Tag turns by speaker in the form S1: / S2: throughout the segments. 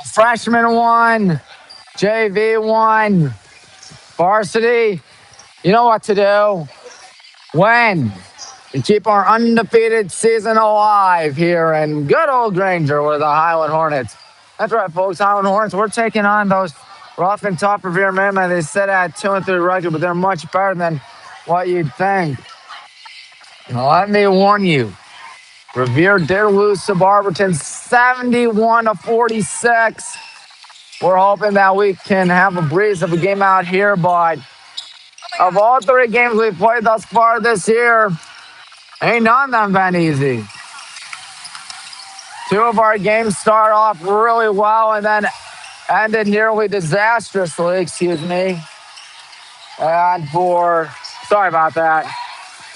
S1: Freshman 1, JV 1, varsity. You know what to do. Win and keep our undefeated season alive here in good old Granger with the Highland Hornets. That's right, folks. Highland Hornets, we're taking on those rough and tough Revere Minutemen. They sit at 2-3 record, but they're much better than what you'd think. Now, let me warn you. Revere did lose to Barberton 71-46. We're hoping that we can have a breeze of a game out here, but of all 3 games we've played thus far this year, ain't none of them been easy. 2 of our games start off really well and then ended nearly disastrously, excuse me. And sorry about that.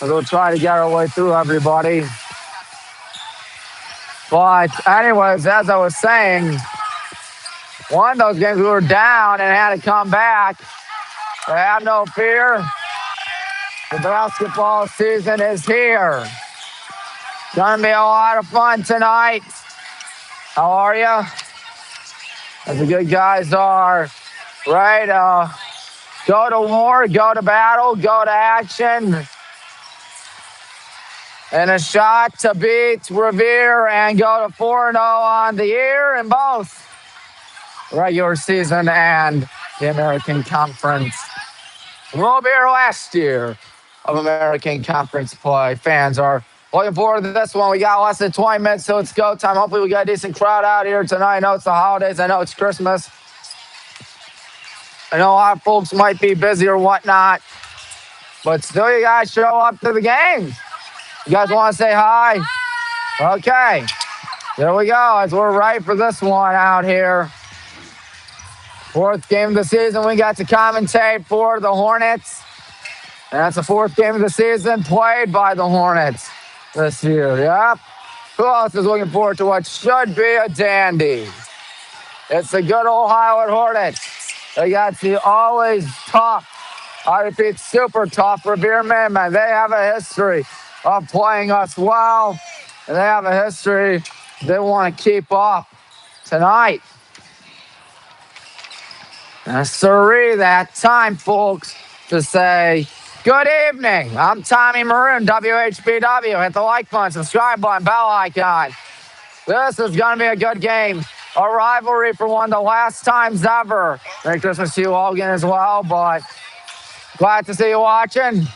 S1: We'll try to get our way through everybody. But anyways, as I was saying, one of those games we were down and had to come back. But have no fear. The basketball season is here. Gonna be a lot of fun tonight. How are you? As the good guys are, right? Go to war, go to battle, go to action. And a shot to beat Revere and go to 4-0 on the year in both regular season and the American Conference. We'll be here last year of American Conference play. Fans are looking forward to this one. We got less than 20 minutes till it's go time. Hopefully we got a decent crowd out here tonight. I know it's the holidays. I know it's Christmas. I know a lot of folks might be busy or whatnot, but still you guys show up to the games. You guys want to say hi? Okay. There we go. As we're right for this one out here. 4th game of the season. We got to commentate for the Hornets. And that's the 4th game of the season played by the Hornets this year. Yep. Who else is looking forward to what should be a dandy? It's the good old Highland Hornets. They got the always tough, I repeat, super tough Revere Minutemen. They have a history of playing us well, and they have a history they want to keep up tonight. And sorry that time, folks, to say good evening. I'm Tommy Maroon, WHBW. Hit the like button, subscribe button, bell icon. This is going to be a good game. A rivalry for one of the last times ever. Merry Christmas to you all again as well, but glad to see you watching.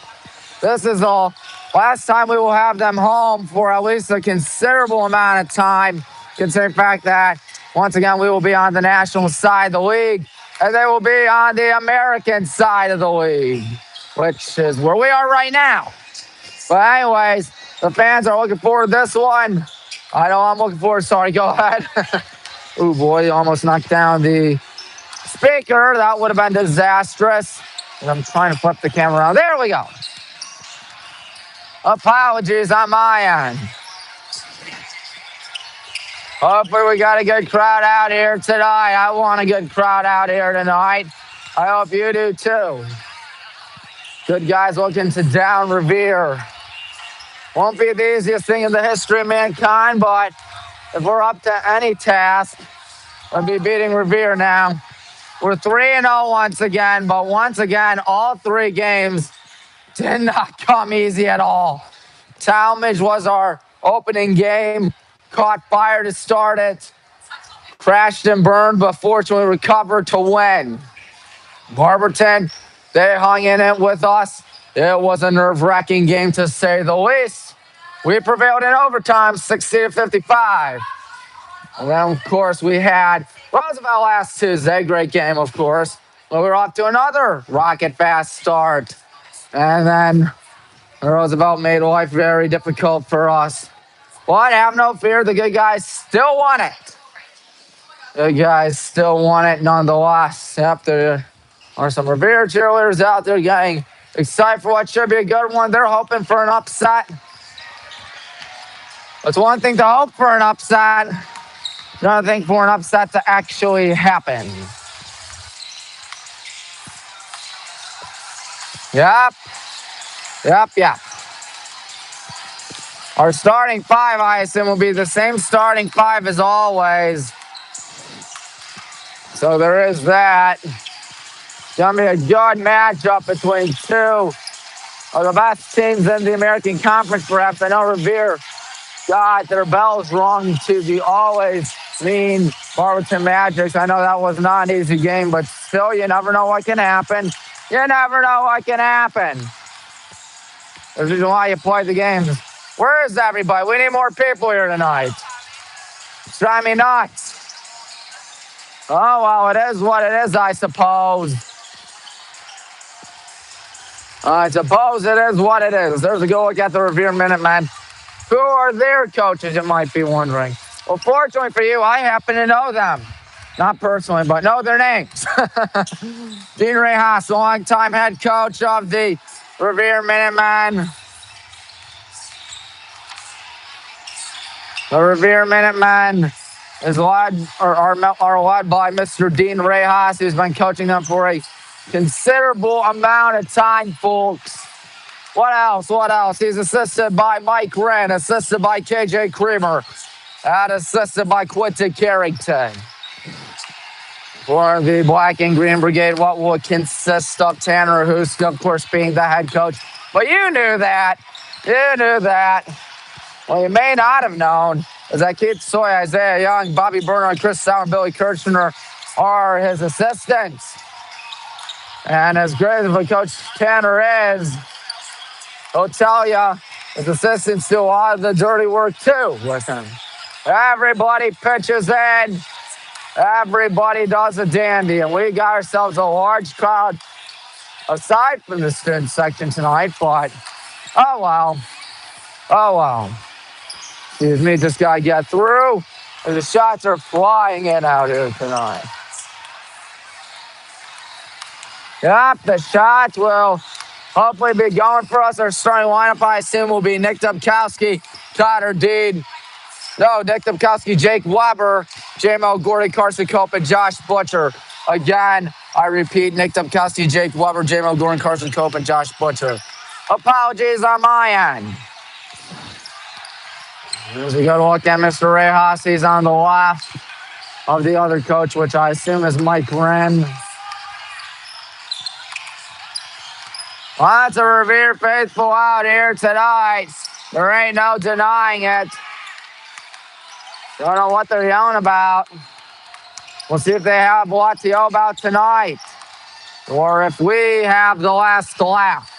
S1: This is the last time we will have them home for at least a considerable amount of time, considering the fact that, once again, we will be on the national side of the league, and they will be on the American side of the league, which is where we are right now. But anyways, the fans are looking forward to this one. I know I'm looking forward. Sorry, go ahead. Oh, boy, almost knocked down the speaker. That would have been disastrous. And I'm trying to flip the camera around. There we go. Apologies on my end. Hopefully we got a good crowd out here tonight. I want a good crowd out here tonight. I hope you do too. Good guys looking to down Revere. Won't be the easiest thing in the history of mankind, but if we're up to any task, we'll be beating Revere now. We're 3-0 once again, but once again, all 3 games did not come easy at all. Talmadge was our opening game. Caught fire to start it. Crashed and burned, but fortunately recovered to win. Barberton, they hung in it with us. It was a nerve-wracking game to say the least. We prevailed in overtime, 60-55. And then, of course, we had Roosevelt last Tuesday. Great game, of course. But we were off to another rocket-fast start. And then Roosevelt made life very difficult for us. But have no fear, the good guys still won it. The guys still won it nonetheless. Yep, there are some Revere cheerleaders out there getting excited for what should be a good one. They're hoping for an upset. It's one thing to hope for an upset, another thing for an upset to actually happen. Yep. Our starting 5, I assume, will be the same starting 5 as always. So there is that. Gonna be a good matchup between two of the best teams in the American Conference, perhaps. I know Revere got their bells rung to the always mean Barberton Magics. I know that was not an easy game, but still, you never know what can happen. You never know what can happen. This is why you play the games. Where is everybody? We need more people here tonight. It's driving me nuts. Oh, well, it is what it is, I suppose. I suppose it is what it is. There's a go look at the Revere Minutemen. Who are their coaches, you might be wondering? Well, fortunately for you, I happen to know them. Not personally, but know their names. Dean Rehas, the longtime head coach of the Revere Minutemen. The Revere Minutemen is led are led by Mr. Dean Rehas, who's been coaching them for a considerable amount of time, folks. What else? What else? He's assisted by Mike Wren, assisted by KJ Creamer, and assisted by Quinton Carrington. For the Black and Green Brigade, what will consist of Tanner Husk, of course, being the head coach. But you knew that. You knew that. Well, you may not have known, as that Keith Soy, Isaiah Young, Bobby Bernard, Chris Sauer, and Billy Kirchner are his assistants. And as great as a coach Tanner is, he'll tell you his assistants do a lot of the dirty work too with him. Everybody pitches in. Everybody does a dandy. And we got ourselves a large crowd aside from the student section tonight. But, oh well. Oh well. Excuse me, just got to get through. And the shots are flying in out here tonight. Yep, the shots will hopefully be going for us. Our starting lineup, I assume, will be Nick Dubkowski, Connor Deed. No, Nick Dubkowski, Jake Weber, J-Mo Gordy, Carson Cope, and Josh Butcher. Again, I repeat, Nick Dubkowski, Jake Weber, J-Mo Gordy, Carson Cope, and Josh Butcher. Apologies on my end. As we go to look at Mr. Rehas, he's on the left of the other coach, which I assume is Mike Wren. Lots of Revere faithful out here tonight. There ain't no denying it. Don't know what they're yelling about. We'll see if they have what to yell about tonight, or if we have the last laugh.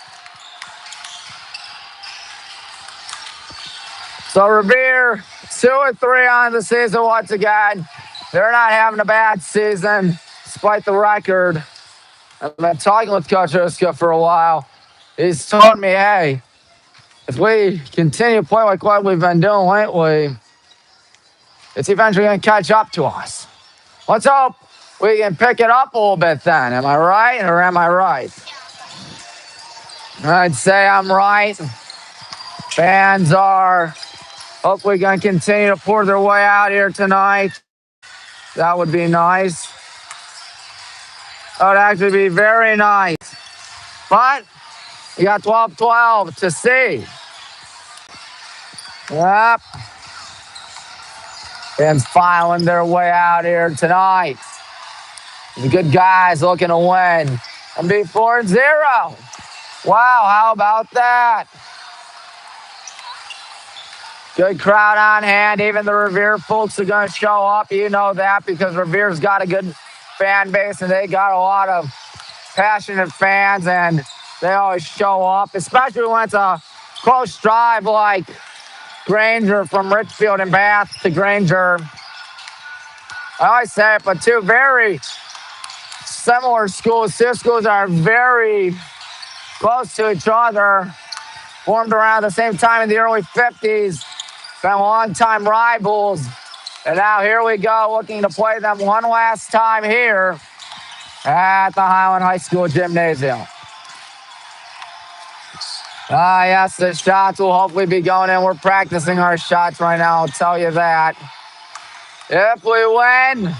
S1: So Revere, 2-3 on the season once again. They're not having a bad season, despite the record. I've been talking with Coach Huska for a while. He's told me, hey, if we continue to play like what we've been doing lately, it's eventually going to catch up to us. Let's hope we can pick it up a little bit then. Am I right or am I right? I'd say I'm right. Fans are hopefully going to continue to pour their way out here tonight. That would be nice. That would actually be very nice. But you got 12-12 to see. Yep. Fans filing their way out here tonight. The good guys looking to win and be 4-0. Wow, how about that? Good crowd on hand. Even the Revere folks are going to show up. You know that because Revere's got a good fan base and they got a lot of passionate fans and they always show up, especially when it's a close drive like Granger from Richfield and Bath to Granger. I always say it, but two very similar schools. Two schools are very close to each other. Formed around the same time in the early 50s. Been long-time rivals. And now here we go, looking to play them one last time here at the Highland High School Gymnasium. Yes, the shots will hopefully be going in. We're practicing our shots right now, I'll tell you that. If we win,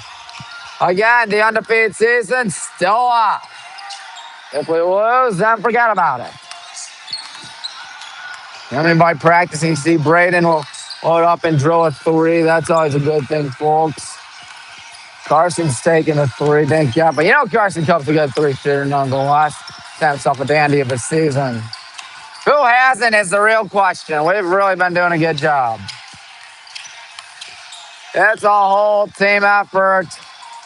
S1: again, the undefeated season still up. If we lose, then forget about it. I mean, by practicing, see Braden will load up and drill a 3. That's always a good thing, folks. Carson's taking a 3, thank you. But you know Carson Cup's a good 3-shooter nonetheless. Had himself a dandy of a season. Who hasn't is the real question. We've really been doing a good job. It's a whole team effort.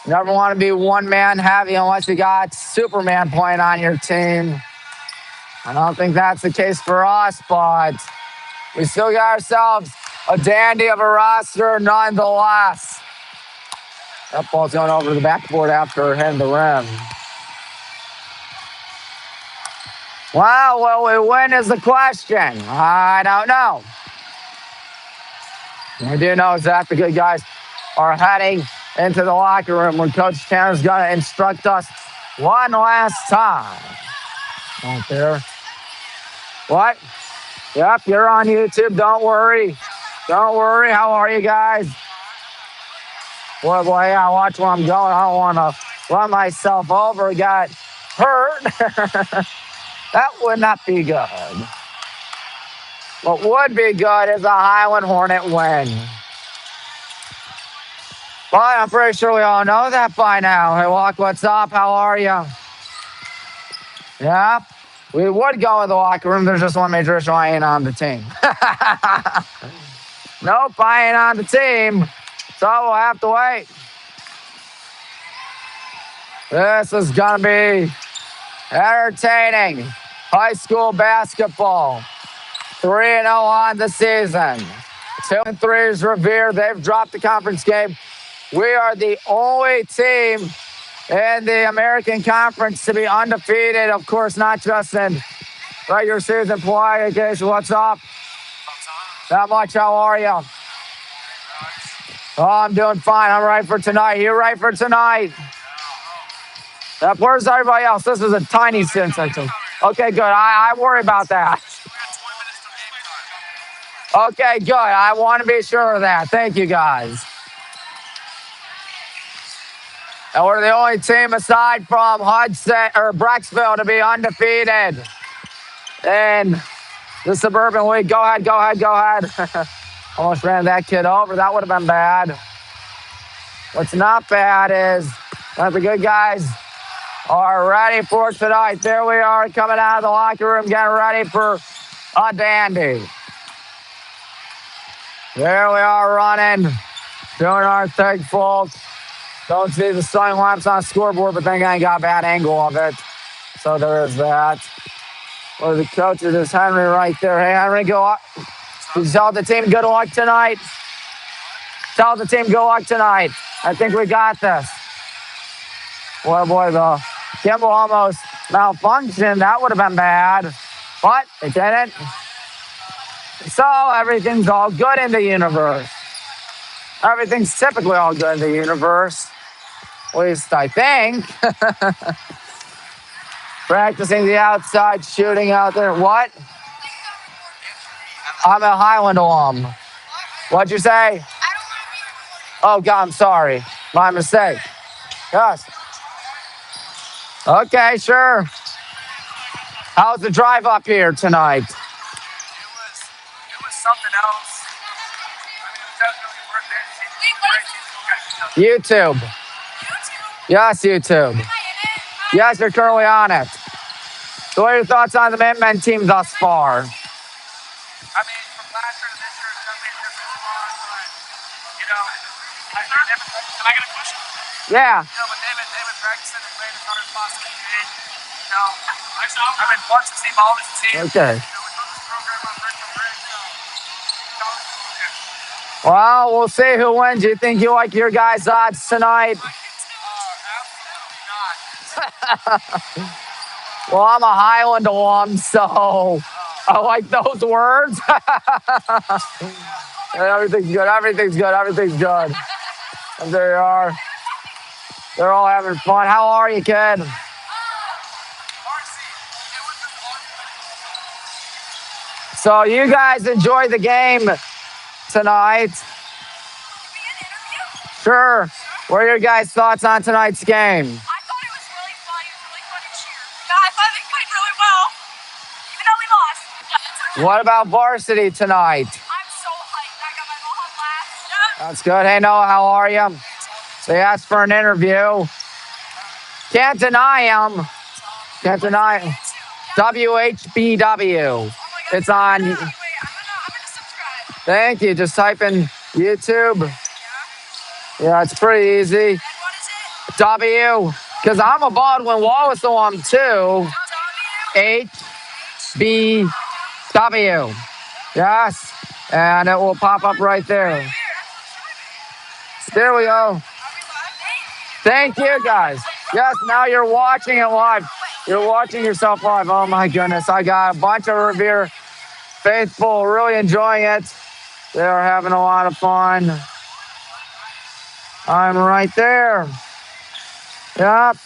S1: You never want to be one man heavy unless you got Superman playing on your team. I don't think that's the case for us, but we still got ourselves a dandy of a roster nonetheless. That ball's going over the backboard after hitting the rim. Well, will we win is the question. I don't know. We do know that the good guys are heading into the locker room when Coach Tanner's going to instruct us one last time. Right there. What? Yep, you're on YouTube. Don't worry. Don't worry. How are you guys? Boy, yeah, watch where I'm going. I don't want to run myself over. Got hurt. That would not be good. What would be good is a Highland Hornet win. But I'm pretty sure we all know that by now. Hey, Walk, what's up? How are you? Yeah, we would go in the locker room. There's just one major issue. I ain't on the team. Nope, I ain't on the team. So we'll have to wait. This is going to be entertaining. High school basketball. 3-0 on the season. 2-3 is Revere. They've dropped the conference game. We are the only team in the American Conference to be undefeated. Of course, not just in regular season play. Okay, so what's up? Not much. How are you? Oh, I'm doing fine. I'm right for tonight. You right for tonight? Where's everybody else? This is a tiny section. Okay, good. I worry about that. Okay, good. I want to be sure of that. Thank you, guys. And we're the only team aside from Hudson or Brecksville to be undefeated in the Suburban League. Go ahead. Almost ran that kid over. That would have been bad. What's not bad is that the good guys are ready for tonight. There we are coming out of the locker room, getting ready for a dandy. There we are running, doing our thing, folks. Don't see the starting laps on the scoreboard, but then I got a bad angle of it. So there is that. Well, the coaches is Henry right there. Hey, Henry, go up. Tell the team good luck tonight. Tell the team good luck tonight. I think we got this. Boy, the gimbal almost malfunctioned. That would have been bad, but it didn't. So everything's all good in the universe. Everything's typically all good in the universe. At least I think. Practicing the outside shooting out there. What? I'm a Highland alum. What'd you say? Oh, God, I'm sorry. My mistake. Yes. Okay, sure. How's the drive up here tonight?
S2: It was something else. I mean, it was definitely worth it.
S1: YouTube. Yes, YouTube. Yes, you're currently on it. So what are your thoughts on the Minutemen team thus far?
S2: I mean, from last year to this year, it's definitely a different spot, but, you know, am I going to push it?
S1: Yeah.
S2: You know, but they've been practicing and playing as hard as possible. You know, I've been watching Steve all this team.
S1: Okay.
S2: You know, we built this program on brick to brick, so,
S1: Well, we'll see who wins. Do you think you like your guys' odds tonight?
S2: absolutely not.
S1: Well, I'm a Highland alum, so I like those words. Everything's good. And there you are. They're all having fun. How are you, kid? So you guys enjoy the game tonight. Sure. What are your guys' thoughts on tonight's game?
S3: I thought it was really fun. It was really fun to cheer. Yeah, I thought they played really well, even though we lost. Yeah,
S1: what about varsity tonight?
S3: I'm so hyped. I got my mom last. Yeah.
S1: That's good. Hey, Noah, how are you? They asked for an interview. Can't deny them. Can't deny it. WHBW. It's on.
S3: Wait, I'm gonna subscribe.
S1: Thank you. Just type in YouTube. Yeah, it's pretty easy.
S3: And what is it?
S1: W. Because I'm a Baldwin Wallace, so I'm too. HBW. Yes. And it will pop up right there. There we go. Thank you, guys. Yes, now you're watching it live. You're watching yourself live. Oh, my goodness. I got a bunch of Revere faithful really enjoying it. They're having a lot of fun. I'm right there. Yep.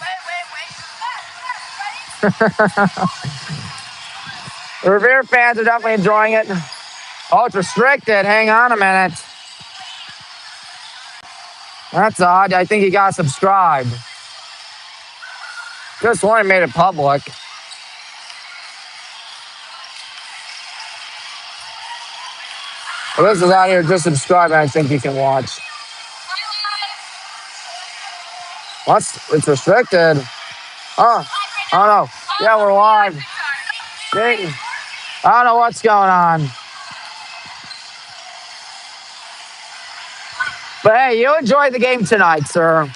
S1: The Revere fans are definitely enjoying it. Oh, it's restricted. Hang on a minute. That's odd. I think you got subscribed. Just one made it public. Well, this is out here. Just subscribe, and I think you can watch. What's it's restricted? Oh, I don't know. Yeah, we're live. See? I don't know what's going on. But hey, you enjoyed the game tonight, sir.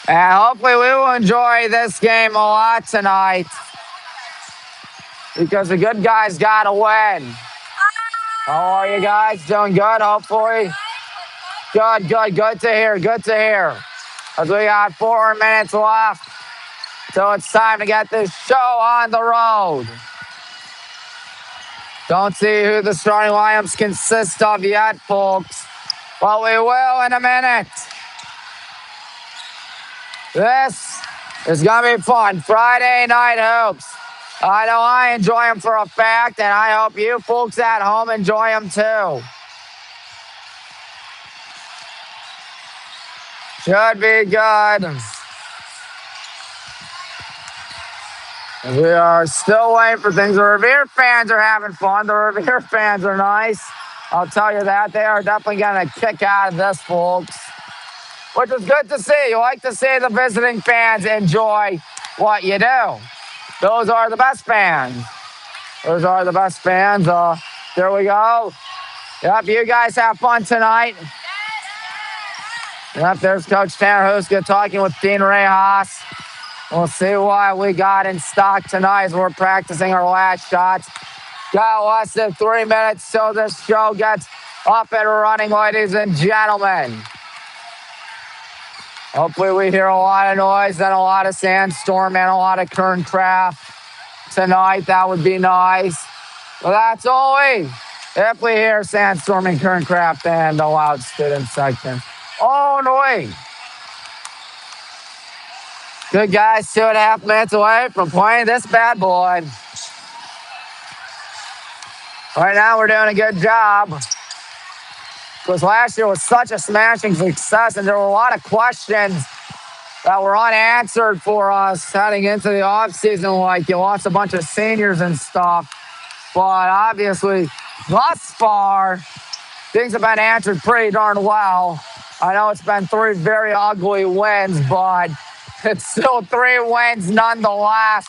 S1: And hopefully we will enjoy this game a lot tonight. Because the good guys got to win. How are you guys? Doing good, hopefully? Good, good, good to hear, good to hear. As we got 4 minutes left. So it's time to get this show on the road. Don't see who the starting lineups consist of yet, folks. But we will in a minute. This is going to be fun. Friday night hoops. I know I enjoy them for a fact, and I hope you folks at home enjoy them too. Should be good. We are still waiting for things. The Revere fans are having fun. The Revere fans are nice. I'll tell you that. They are definitely going to kick out of this, folks. Which is good to see. You like to see the visiting fans enjoy what you do. Those are the best fans. Those are the best fans. There we go. Yep, you guys have fun tonight. Yep, there's Coach Tanner Huska talking with Dean Rehas. We'll see what we got in stock tonight as we're practicing our last shots. Got less than 3 minutes till this show gets up and running, ladies and gentlemen. Hopefully we hear a lot of noise and a lot of sandstorm and a lot of current craft tonight. That would be nice. Well, that's only if we hear sandstorm and current craft and the loud student section. Oh, no. Good guys, 2.5 minutes away from playing this bad boy. Right now we're doing a good job. Because last year was such a smashing success, and there were a lot of questions that were unanswered for us heading into the offseason, like you lost a bunch of seniors and stuff. But obviously, thus far, things have been answered pretty darn well. I know it's been 3 very ugly wins, but it's still 3 wins nonetheless.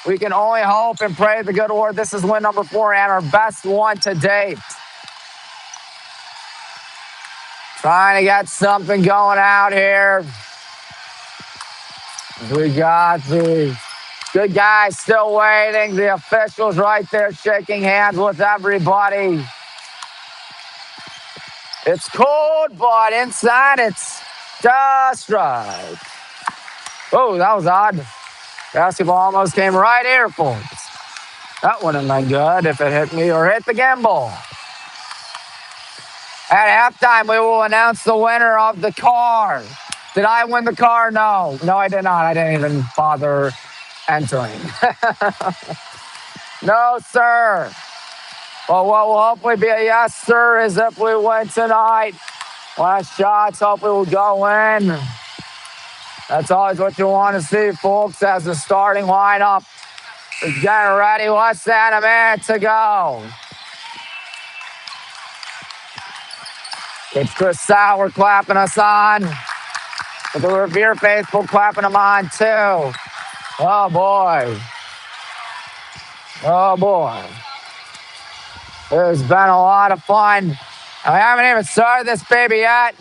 S1: We can only hope and pray the good Lord. This is win number 4 and our best one to date. Trying to get something going out here. We got the good guys still waiting. The officials right there shaking hands with everybody. It's cold, but inside it's just right. Oh, that was odd. Basketball almost came right here, folks. That wouldn't have been good if it hit me or hit the gimbal. At halftime, we will announce the winner of the car. Did I win the car? No. No, I did not. I didn't even bother entering. No, sir. But what will hopefully be a yes, sir, is if we win tonight. Last shots hopefully will go in. That's always what you want to see, folks, as the starting lineup is getting ready. Less than a minute to go. It's Chris Sauer clapping us on. With the Revere faithful clapping them on too. Oh boy. Oh boy. It's been a lot of fun. I haven't even started this baby yet.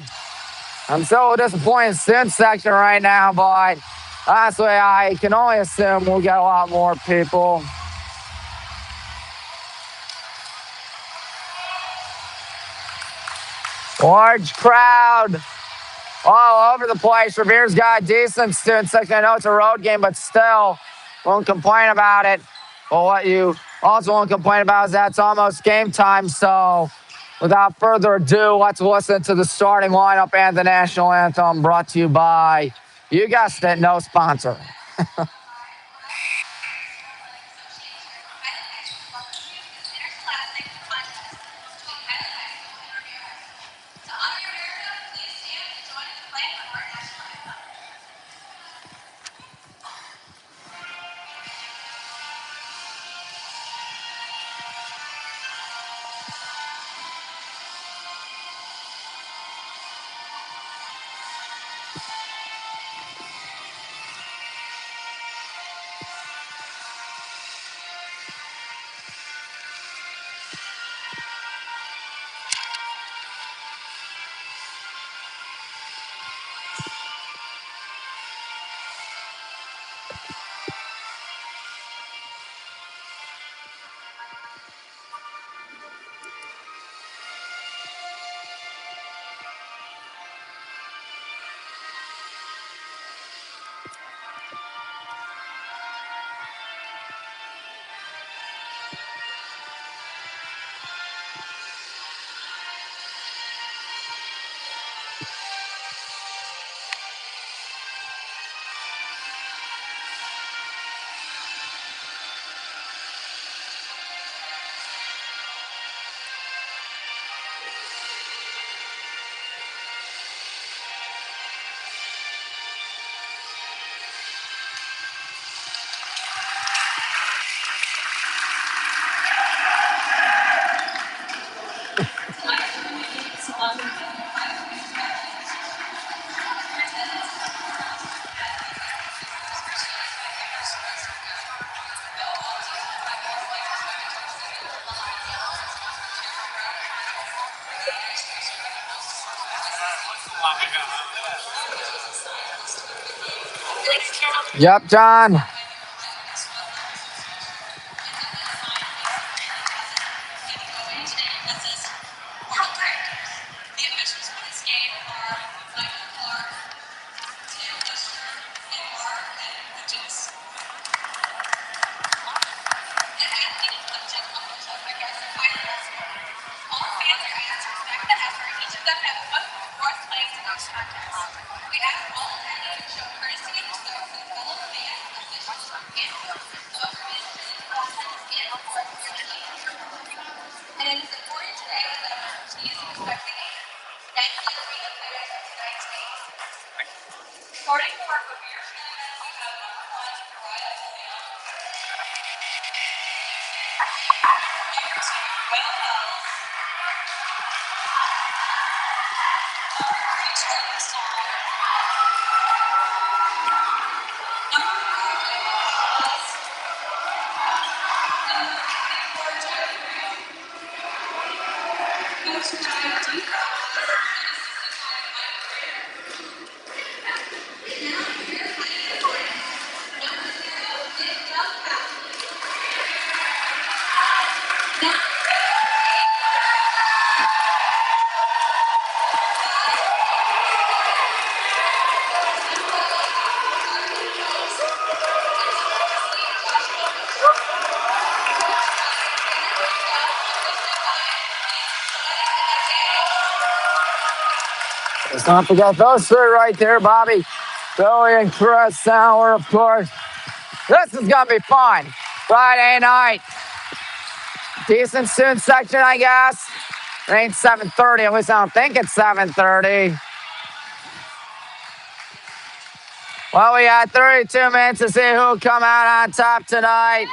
S1: I'm so disappointed in student section right now, but honestly, I can only assume we'll get a lot more people. Large crowd all over the place. Revere's got a decent student section. I know it's a road game, but still, won't complain about it. But what you also won't complain about is that it's almost game time. So without further ado, let's listen to the starting lineup and the national anthem brought to you by, you guessed it, no sponsor. Yep, John. Let's not forget those three right there, Bobby. Billy and Chris Sauer, of course. This is going to be fun. Friday night. Decent student section, I guess. It ain't 7:30. At least I don't think it's 7:30. Well, we got 32 minutes to see who'll come out on top tonight.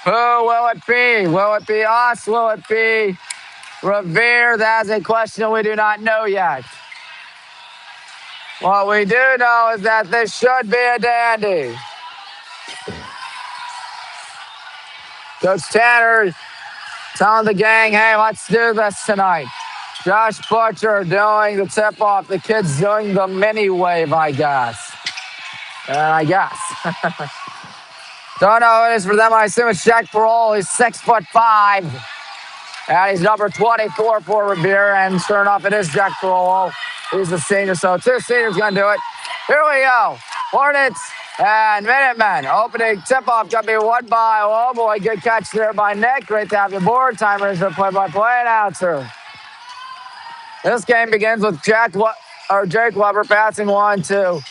S1: Who will it be? Will it be us? Will it be Revere, that's a question we do not know yet. What we do know is that this should be a dandy. Coach Tanner telling the gang, hey, let's do this tonight. Josh Butcher doing the tip-off. The kid's doing the mini wave, I guess. Don't know who it is for them. I assume it's Jack Parole. He's 6'5". And he's number 24 for Revere. And sure enough, it is Jack Parole. He's the senior, so 2 seniors going to do it. Here we go. Hornets and Minutemen. Opening tip-off going to be won by, oh boy, good catch there by Nick. Great to have your board. Timer is the play-by-play announcer. This game begins with Jake Weber passing one to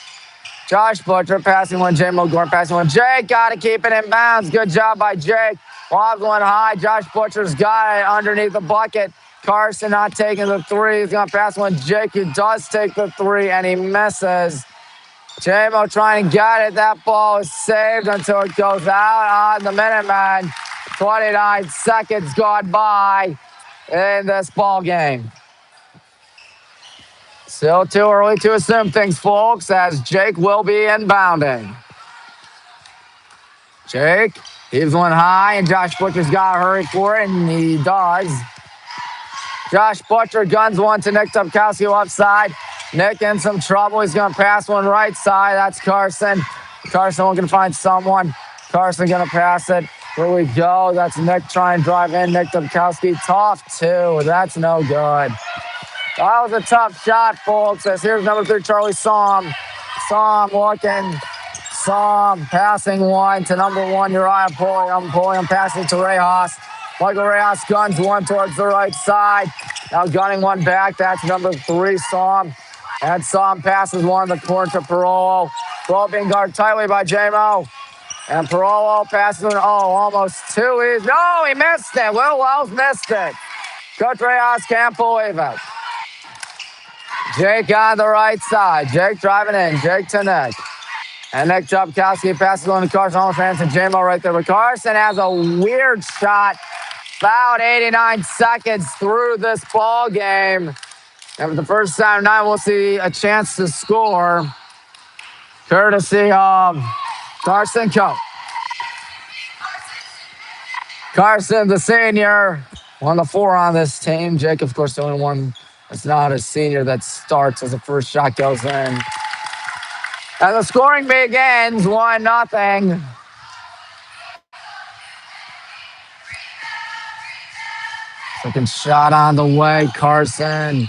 S1: Josh Butcher, passing one, J-Mo Gordon, passing one. Jake got to keep it in bounds. Good job by Jake. Lob going high. Josh Butcher's got it underneath the bucket. Carson not taking the three. He's going to pass one. Jake, who does take the three, and he misses. J-Mo trying to get it. That ball is saved until it goes out on the Minutemen. 29 seconds gone by in this ball game. Still too early to assume things, folks, as Jake will be inbounding. Jake, he's one high, and Josh Butcher's got to hurry for it, and he does. Josh Butcher guns one to Nick Topkowski left side. Nick in some trouble. He's going to pass one right side. That's Carson. Carson looking to find someone. Carson going to pass it. Here we go. That's Nick trying to drive in. Nick Topkowski, tough two. That's no good. That was a tough shot, folks. As here's number 3, Charlie Somm. Somm looking. Somm passing one to number 1, Uriah Pulliam. Pulliam passing to Rayhaus. Michael Rayhaus guns one towards the right side. Now gunning one back. That's number 3, Somm. And Somm passes one in the corner to Parolo. Parolo being guarded tightly by J-Mo. And Parolo passes one. Oh, almost 2. No, he missed it. Will Wells missed it. Coach Rayhaus can't believe it. Jake on the right side. Jake driving in. Jake to Nick. And Nick Topkowski passes on to Carson. Almost ran to J-Mo right there. But Carson has a weird shot. About 89 seconds through this ball game. And for the first time tonight, we'll see a chance to score. Courtesy of Carson Coe. Carson, the senior, 1 of 4 on this team. Jake, of course, the only one that's not a senior that starts as the first shot goes in. And the scoring begins 1-0. Second shot on the way. Carson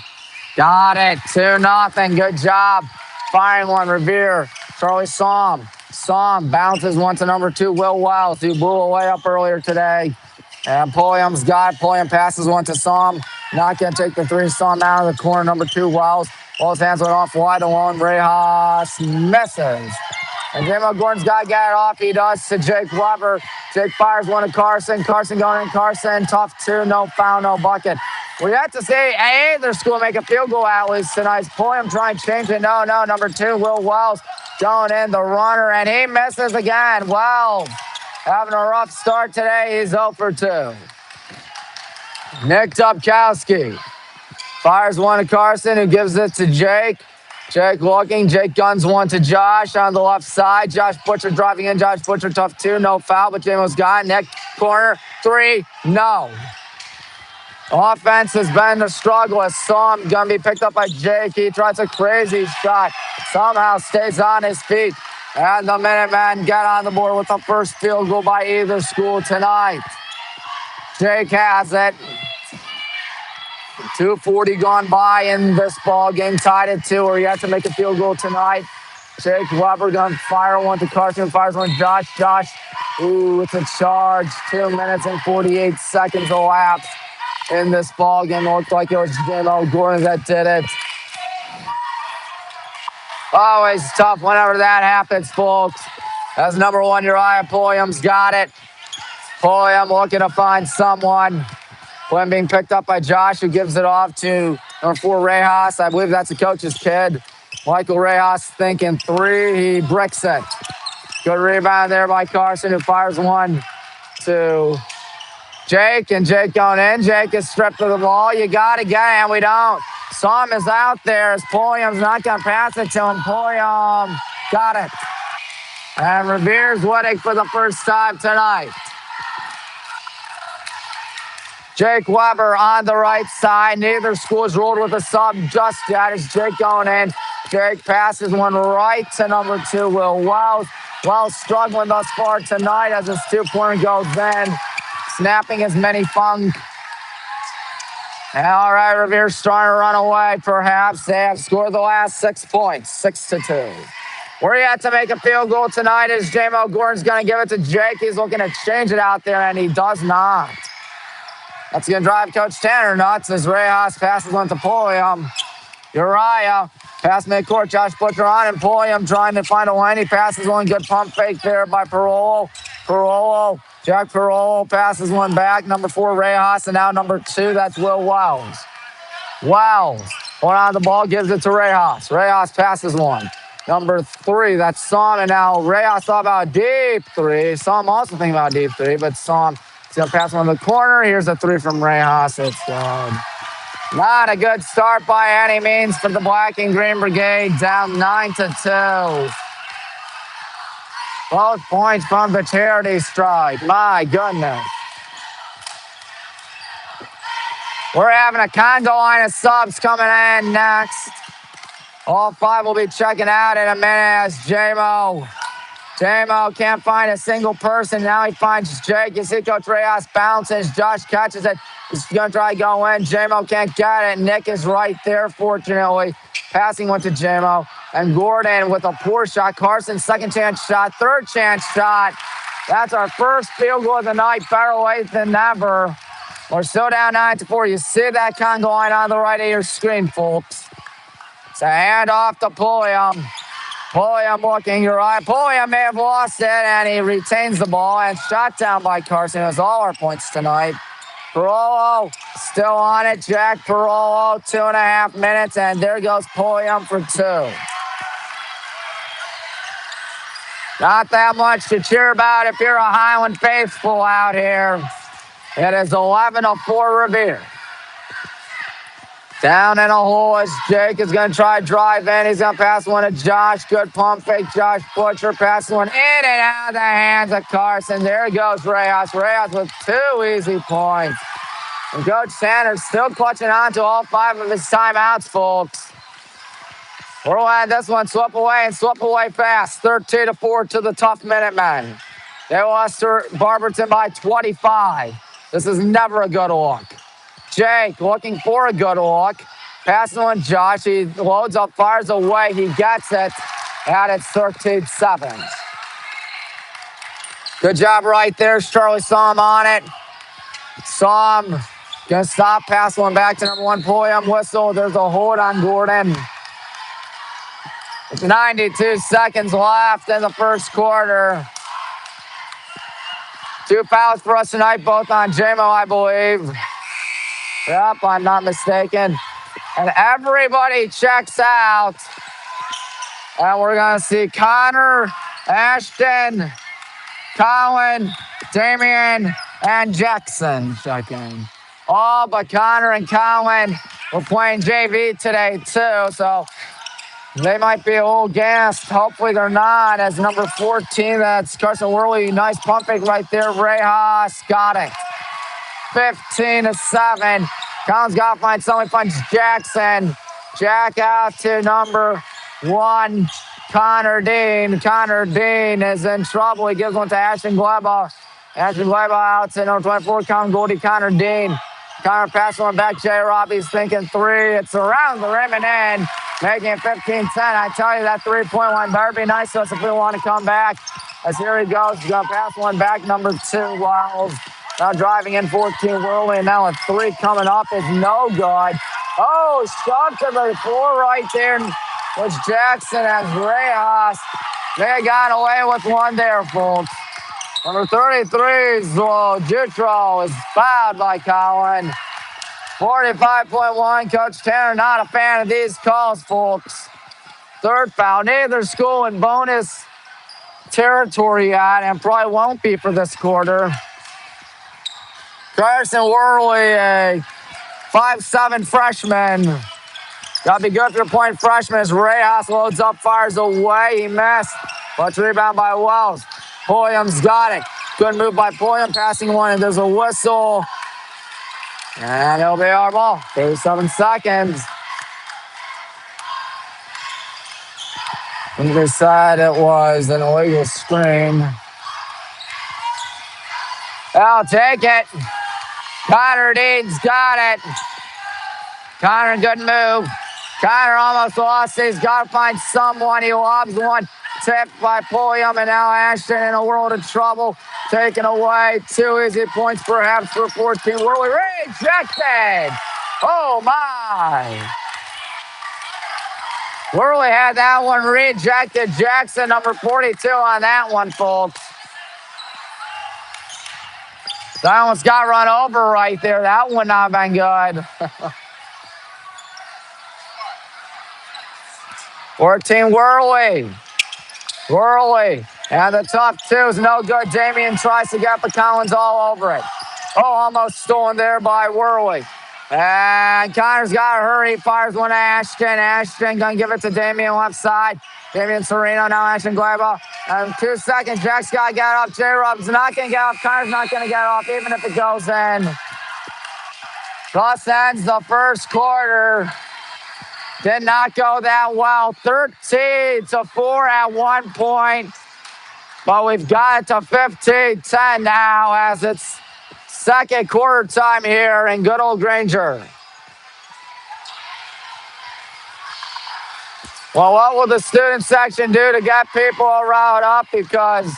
S1: got it. 2-0. Good job. Firing one. Revere. Charlie Somm. Somm bounces one to number 2, Will Wells, who blew away up earlier today. And Pulliam's got it. Pulliam passes one to Somm. Not going to take the 3. Somm out of the corner. Number 2, Wells. Both hands went off wide alone. Rayhaus misses. And J-Mo Gordon's got to get it off. He does to Jake Weber. Jake fires one to Carson. Carson going in. Carson, tough 2. No foul, no bucket. We have to see either school make a field goal at least tonight. Pulliam trying to change it. No. Number 2, Will Wells going in the runner, and he misses again. Wells having a rough start today. He's 0 for 2. Nick Topkowski fires one to Carson, who gives it to Jake. Jake looking. Jake guns one to Josh on the left side. Josh Butcher driving in. Josh Butcher, tough 2. No foul, but J-Mo's got it. Nick, corner, 3. No. Offense has been a struggle. As Somm going to be picked up by Jake. He tries a crazy shot. Somehow stays on his feet. And the Minutemen get on the board with the first field goal by either school tonight. Jake has it. 2:40 gone by in this ball game. Tied at 2, or you have to make a field goal tonight. Jake Weber going to fire one to Carson. Fires one to Josh. Josh, it's a charge. 2 minutes and 48 seconds elapsed in this ball game. It looked like it was J-Mo Gordon that did it. Always tough whenever that happens, folks. As number 1, Uriah Pulliam's got it. Pulliam looking to find someone. Pulliam being picked up by Josh, who gives it off to number 4, Rayhaus. I believe that's the coach's kid. Michael Rayhaus thinking 3. He bricks it. Good rebound there by Carson, who fires one to Jake going in. Jake is stripped of the ball. You got to get it. We don't. Sam is out there as Pulliam's not going to pass it to him. Pulliam got it. And Revere's winning for the first time tonight. Jake Weber on the right side. Neither school's rolled with a sub just yet. It's Jake going in. Jake passes one right to number 2, Will Wells. Wells struggling thus far tonight as his 2-pointer goes in. Snapping his mini funk. And all right, Revere's starting to run away, perhaps. They have scored the last 6 points, 6-2. Where he had to make a field goal tonight is J-Mo Gordon's going to give it to Jake. He's looking to change it out there, and he does not. That's going to drive Coach Tanner nuts as Ray Haas passes one to Pulliam. Uriah, pass midcourt. Josh Butcher on and Pulliam trying to find a lane. He passes one. Good pump fake there by Parolo. Jack Parolo passes one back. Number 4, Ray Haas, and now number 2, that's Will Wells. Wells, going on the ball, gives it to Ray Haas. Ray Haas passes one. Number 3, that's Sam, and now Ray Haas thought about a deep 3. Sam also thinking about a deep 3, but Sam is going to pass one in the corner. Here's a 3 from Ray Haas. It's good. Not a good start by any means for the Black and Green Brigade, down 9-2. Both points from the charity strike. My goodness. We're having a Congo line of subs coming in next. All 5 will be checking out in a minute as J-Mo can't find a single person. Now he finds Jake. You see Coach Reyes bounces. Josh catches it. He's going to try to go in. J-Mo can't get it. Nick is right there, fortunately. Passing one to J-Mo. And Gordon with a poor shot. Carson, second chance shot. Third chance shot. That's our first field goal of the night. Better late than never. We're still down 9-4. You see that Congo line on the right of your screen, folks. It's a handoff to Pulliam. Pulliam looking, you're right. Pulliam may have lost it, and he retains the ball. And shot down by Carson. It was all our points tonight. Parolo still on it. Jack Parolo, 2.5 minutes, and there goes Pulliam for 2. Not that much to cheer about if you're a Highland faithful out here. It is 11-4 Revere. Down in a hole as Jake is going to try to drive in. He's going to pass one to Josh. Good pump fake. Josh Butcher passes one in and out of the hands of Carson. There goes Reyes. Reyes with 2 easy points. And Coach Sanders still clutching on to all 5 of his timeouts, folks. We're letting this one slip away and slip away fast. 13-4 to the tough Minutemen. They lost to Barberton by 25. This is never a good look. Jake looking for a good look. Passing on Josh. He loads up, fires away. He gets it. And it's 13-7. Good job right there. Charlie saw him on it. Saw him. Gonna stop. Pass one back to number 1, Pulliam. Whistle. There's a hold on Gordon. It's 92 seconds left in the first quarter. 2 fouls for us tonight, both on J-Mo, I believe. Yep, I'm not mistaken. And everybody checks out. And we're going to see Connor, Ashton, Colin, Damian, and Jackson checking. All but Connor and Colin were playing JV today, too. So they might be a little gassed. Hopefully they're not. As number 14, that's Carson Worley. Nice pump fake right there. Ray Haas got it. 15-7. Collins got to find someone. Finds Jackson. Jack out to number 1, Connor Dean. Connor Dean is in trouble. He gives one to Ashton Gleba. Ashton Gleba out to number 24, Colin Goldie. Connor Dean. Connor passes one back. J. Robbie's thinking 3. It's around the rim and in. Making it 15-10. I tell you, that 3-point line better be nice to us if we want to come back. As here he goes. He's going to pass one back. Number 2, Wiles. Now driving in 14, Whirly. And now a 3 coming up is no good. Oh, shot to the floor right there was Jackson as Reyes. They got away with one there, folks. Number 33, Jutro is fouled by Colin. 45.1. Coach Tanner not a fan of these calls, folks. 3rd foul. Neither school in bonus territory yet, and probably won't be for this quarter. Carson Worley, a 5'7" freshman. Gotta be good for the point freshman as Reyes loads up, fires away. He missed. But rebound by Wells. Pulliam's got it. Good move by Pulliam, passing one, and there's a whistle. And it'll be our ball. 37 seconds. On the side, it was an illegal screen. I'll take it. Connor Dean's got it. Connor, good move. Connor almost lost it. He's got to find someone. He lobs one. Tipped by Pulliam, and now Ashton in a world of trouble. Taken away. 2 easy points perhaps for 14. Worley rejected. Oh, my. Worley had that one rejected. Jackson, number 42 on that one, folks. That one's got run over right there. That would not have been good. 14, Worley. Worley. And the tough two is no good. Damian tries to get, but Collins all over it. Oh, almost stolen there by Worley. And Connor's got to hurry. He fires one to Ashton. Ashton going to give it to Damian left side. Damian Sereno, now Ashton Gleba. And 2 seconds, Jack's got to get up. J-Rob's not going to get off. Connor's not going to get off, even if it goes in. Thus ends the first quarter. Did not go that well. 13-4 at one point. But we've got it to 15-10 now as it's second quarter time here in good old Granger. Well, what will the student section do to get people riled up? Because,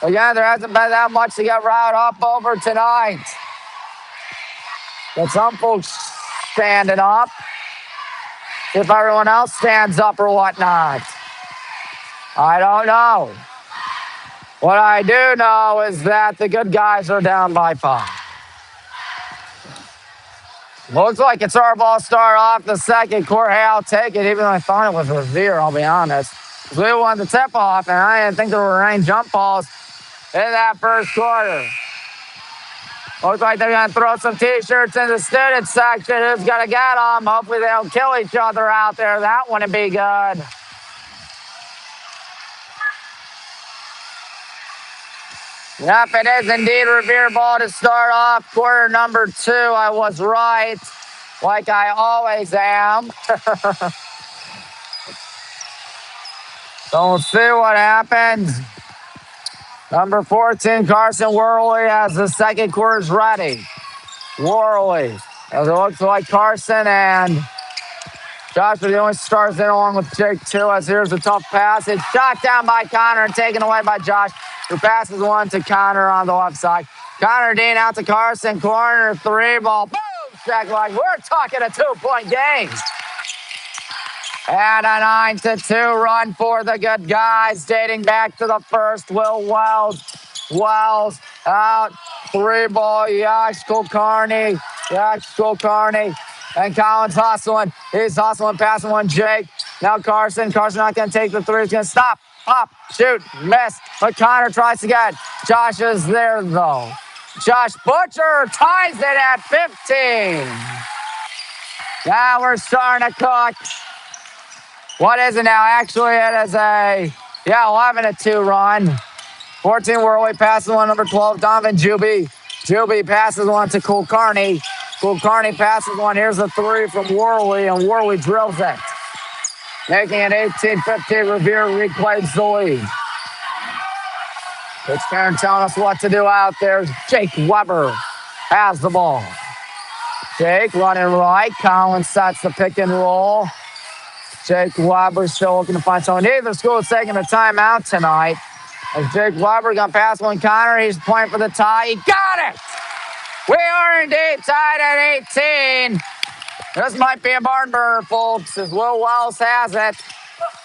S1: again, there hasn't been that much to get riled up over tonight. But some folks standing up. If everyone else stands up or whatnot. I don't know. What I do know is that the good guys are down by 5. Looks like it's our ball start off the second quarter. Hey, I'll take it, even though I thought it was Revere, I'll be honest. We won the tip-off, and I didn't think there were any jump balls in that first quarter. Looks like they're going to throw some T-shirts in the student section. Who's going to get them? Hopefully they don't kill each other out there. That wouldn't be good. Yep, it is indeed Revere ball to start off quarter number 2. I was right, like I always am. So we'll see what happens. Number 14, Carson Worley, as the second quarter's ready. Worley, as it looks like Carson and Josh are the only stars in along with Jake too, as here's a tough pass. It's shot down by Connor and taken away by Josh, who passes one to Connor on the left side. Connor Dean out to Carson, corner 3 ball. Boom! Check like we're talking a 2-point game. And a 9-2 run for the good guys, dating back to the first. Will Wells. Wells out. 3 ball. Yash Kulkarni. And Collins hustling. He's hustling, passing one. Jake. Now Carson. Carson not going to take the 3. He's going to stop. Up. Shoot. Miss. But Connor tries to get. Josh is there, though. Josh Butcher ties it at 15. Now we're starting to cook. What is it now? Actually, it is a 11-2 run. 14 Worley passes one, number 12, Donovan Juby. Juby passes one to Kulkarni. Kulkarni passes one. Here's a 3 from Worley, and Worley drills it. Making it 18-15. Revere reclaims the lead. It's Karen telling us what to do out there. Jake Weber has the ball. Jake running right. Collins sets the pick and roll. Jake Weber still looking to find someone. Neither school is taking a timeout tonight. As Jake Weber going to pass one Connor. He's pointing for the tie. He got it! We are indeed tied at 18. This might be a barn burner, folks, as Will Wells has it.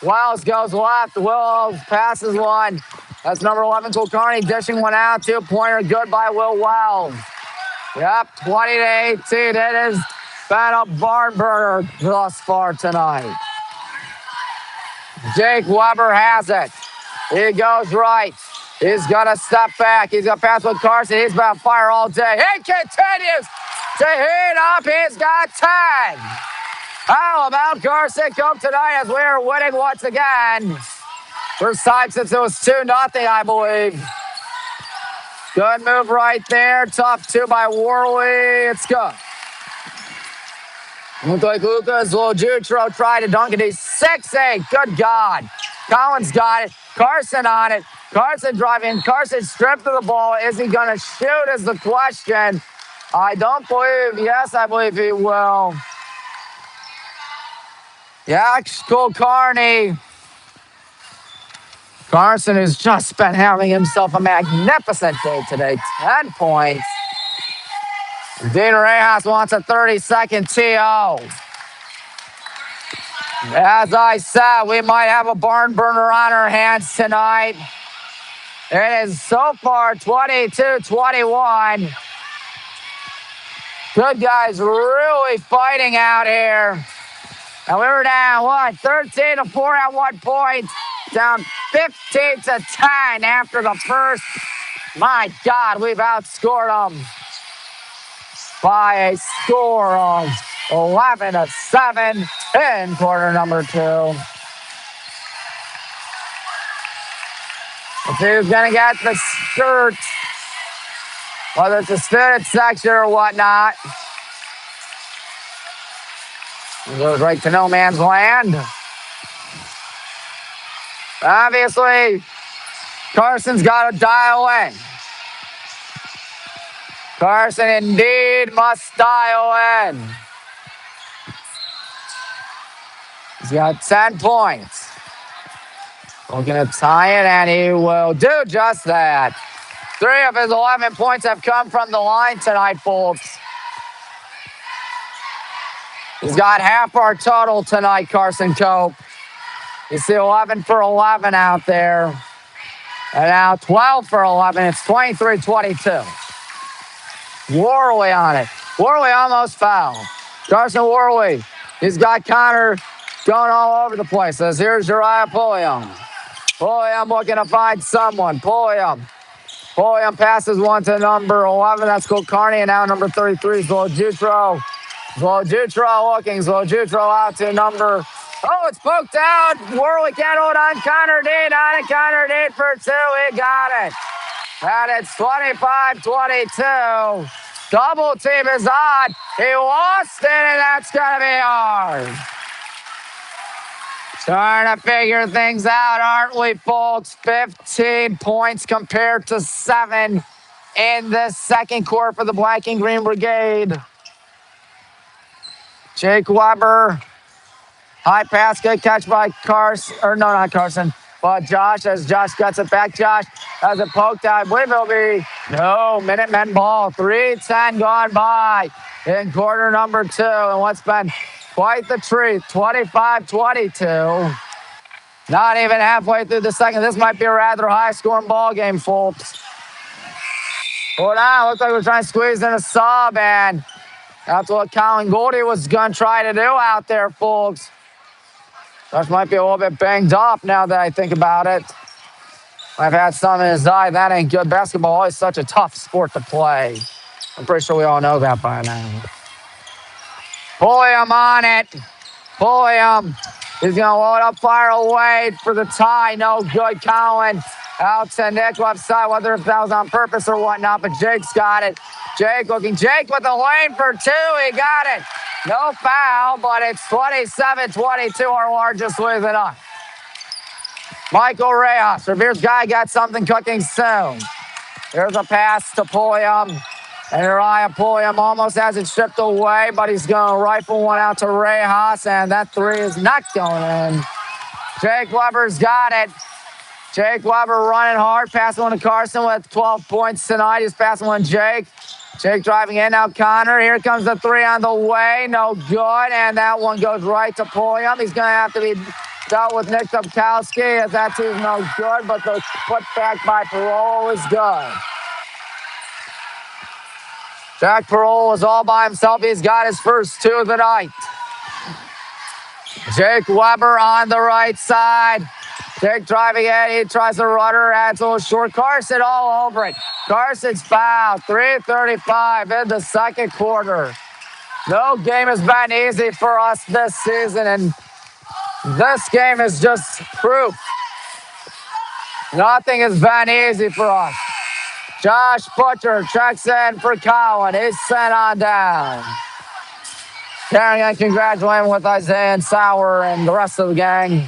S1: Wells goes left. Wells passes one. That's number 11, Kulkarni, dishing one out. 2-pointer, good by Will Wells. Yep, 20-18. It has been a barn burner thus far tonight. Jake Weber has it. He goes right. He's going to step back. He's going to pass with Carson. He's about to fire all day. He continues to heat up. He's got 10. How about Carson Cope tonight as we're winning once again? First time since it was 2-0, I believe. Good move right there. Tough 2 by Worley. It's good. Looked like Lucas Lojutro tried to dunk it. He's 6'8". Good God. Collins got it. Carson on it. Carson driving. Carson stripped of the ball. Is he going to shoot is the question. I don't believe. Yes, I believe he will. Yeah, Kulkarni. Carson has just been having himself a magnificent day today. 10 points. Dean Rejas wants a 30-second TO. As I said, we might have a barn burner on our hands tonight. It is so far 22-21. Good guys really fighting out here. And we were down, 13-4 at one point. Down 15-10 after the first. My God, we've outscored them by a score of 11-7 in quarter number 2. Let's see who's going to get the shirt, whether it's a student section or whatnot. It goes right to no man's land. Obviously, Carson's got to dial in. Carson indeed must dial in. He's got 10 points. Looking to tie it, and he will do just that. 3 of his 11 points have come from the line tonight, folks. He's got half our total tonight, Carson Cope. You see 11 for 11 out there. And now 12 for 11. It's 23-22. Worley on it. Worley almost fouled. Carson Worley. He's got Connor going all over the place. Says, here's Uriah Pulliam. Pulliam looking to find someone. Pulliam passes one to number 11. That's Kulkarni. And now number 33 is Zlojutro. Zlojutro looking. Zlojutro out to number... Oh, it's poked out. Worley can't hold on. Connor Dean on it. Connor Dean for 2. He got it. And it's 25-22. Double team is on. He lost it, and that's going to be hard. Trying to figure things out, aren't we, folks? 15 points compared to 7 in the second quarter for the Black and Green Brigade. Jake Weber. High pass, good catch by Carson. Or no, not Carson. But Josh, as Josh gets it back. Josh has it poked out. I believe it'll be no Minutemen ball. 3:10 gone by in quarter number 2. And what's been quite the treat, 25-22. Not even halfway through the second. This might be a rather high-scoring ball game, folks. Hold on, looks like we're trying to squeeze in a sub, and that's what Colin Goldie was going to try to do out there, folks. Josh might be a little bit banged up now that I think about it. I've had some in his eye. That ain't good. Basketball is such a tough sport to play. I'm pretty sure we all know that by now. Pulliam on it. Pulliam. He's going to load up, fire away for the tie. No good, Colin. Out to Nick left side, whether if that was on purpose or whatnot, but Jake's got it. Jake looking. Jake with the lane for 2. He got it. No foul, but it's 27-22, our largest lead of the night. Michael Reyes, Revere's guy, got something cooking soon. Here's a pass to Pulliam. And Uriah Pulliam almost has it stripped away, but he's going to rifle one out to Reyes, and that 3 is not going in. Jake Weber's got it. Jake Weber running hard, passing one to Carson with 12 points tonight. He's passing one to Jake. Jake driving in, now Connor. Here comes the 3 on the way. No good, and that one goes right to Pulliam. He's going to have to be dealt with Nick Dubkowski, as that team's no good, but the put back by Parole is good. Jack Parole is all by himself. He's got his first 2 of the night. Jake Weber on the right side. Jake driving in. He tries to run her. Adds a little short. Carson all over it. Carson's fouled. 3:35 in the second quarter. No game has been easy for us this season, and this game is just proof. Nothing has been easy for us. Josh Butcher checks in for Cowan. He's sent on down. Carrying on, congratulating with Isaiah and Sauer and the rest of the gang.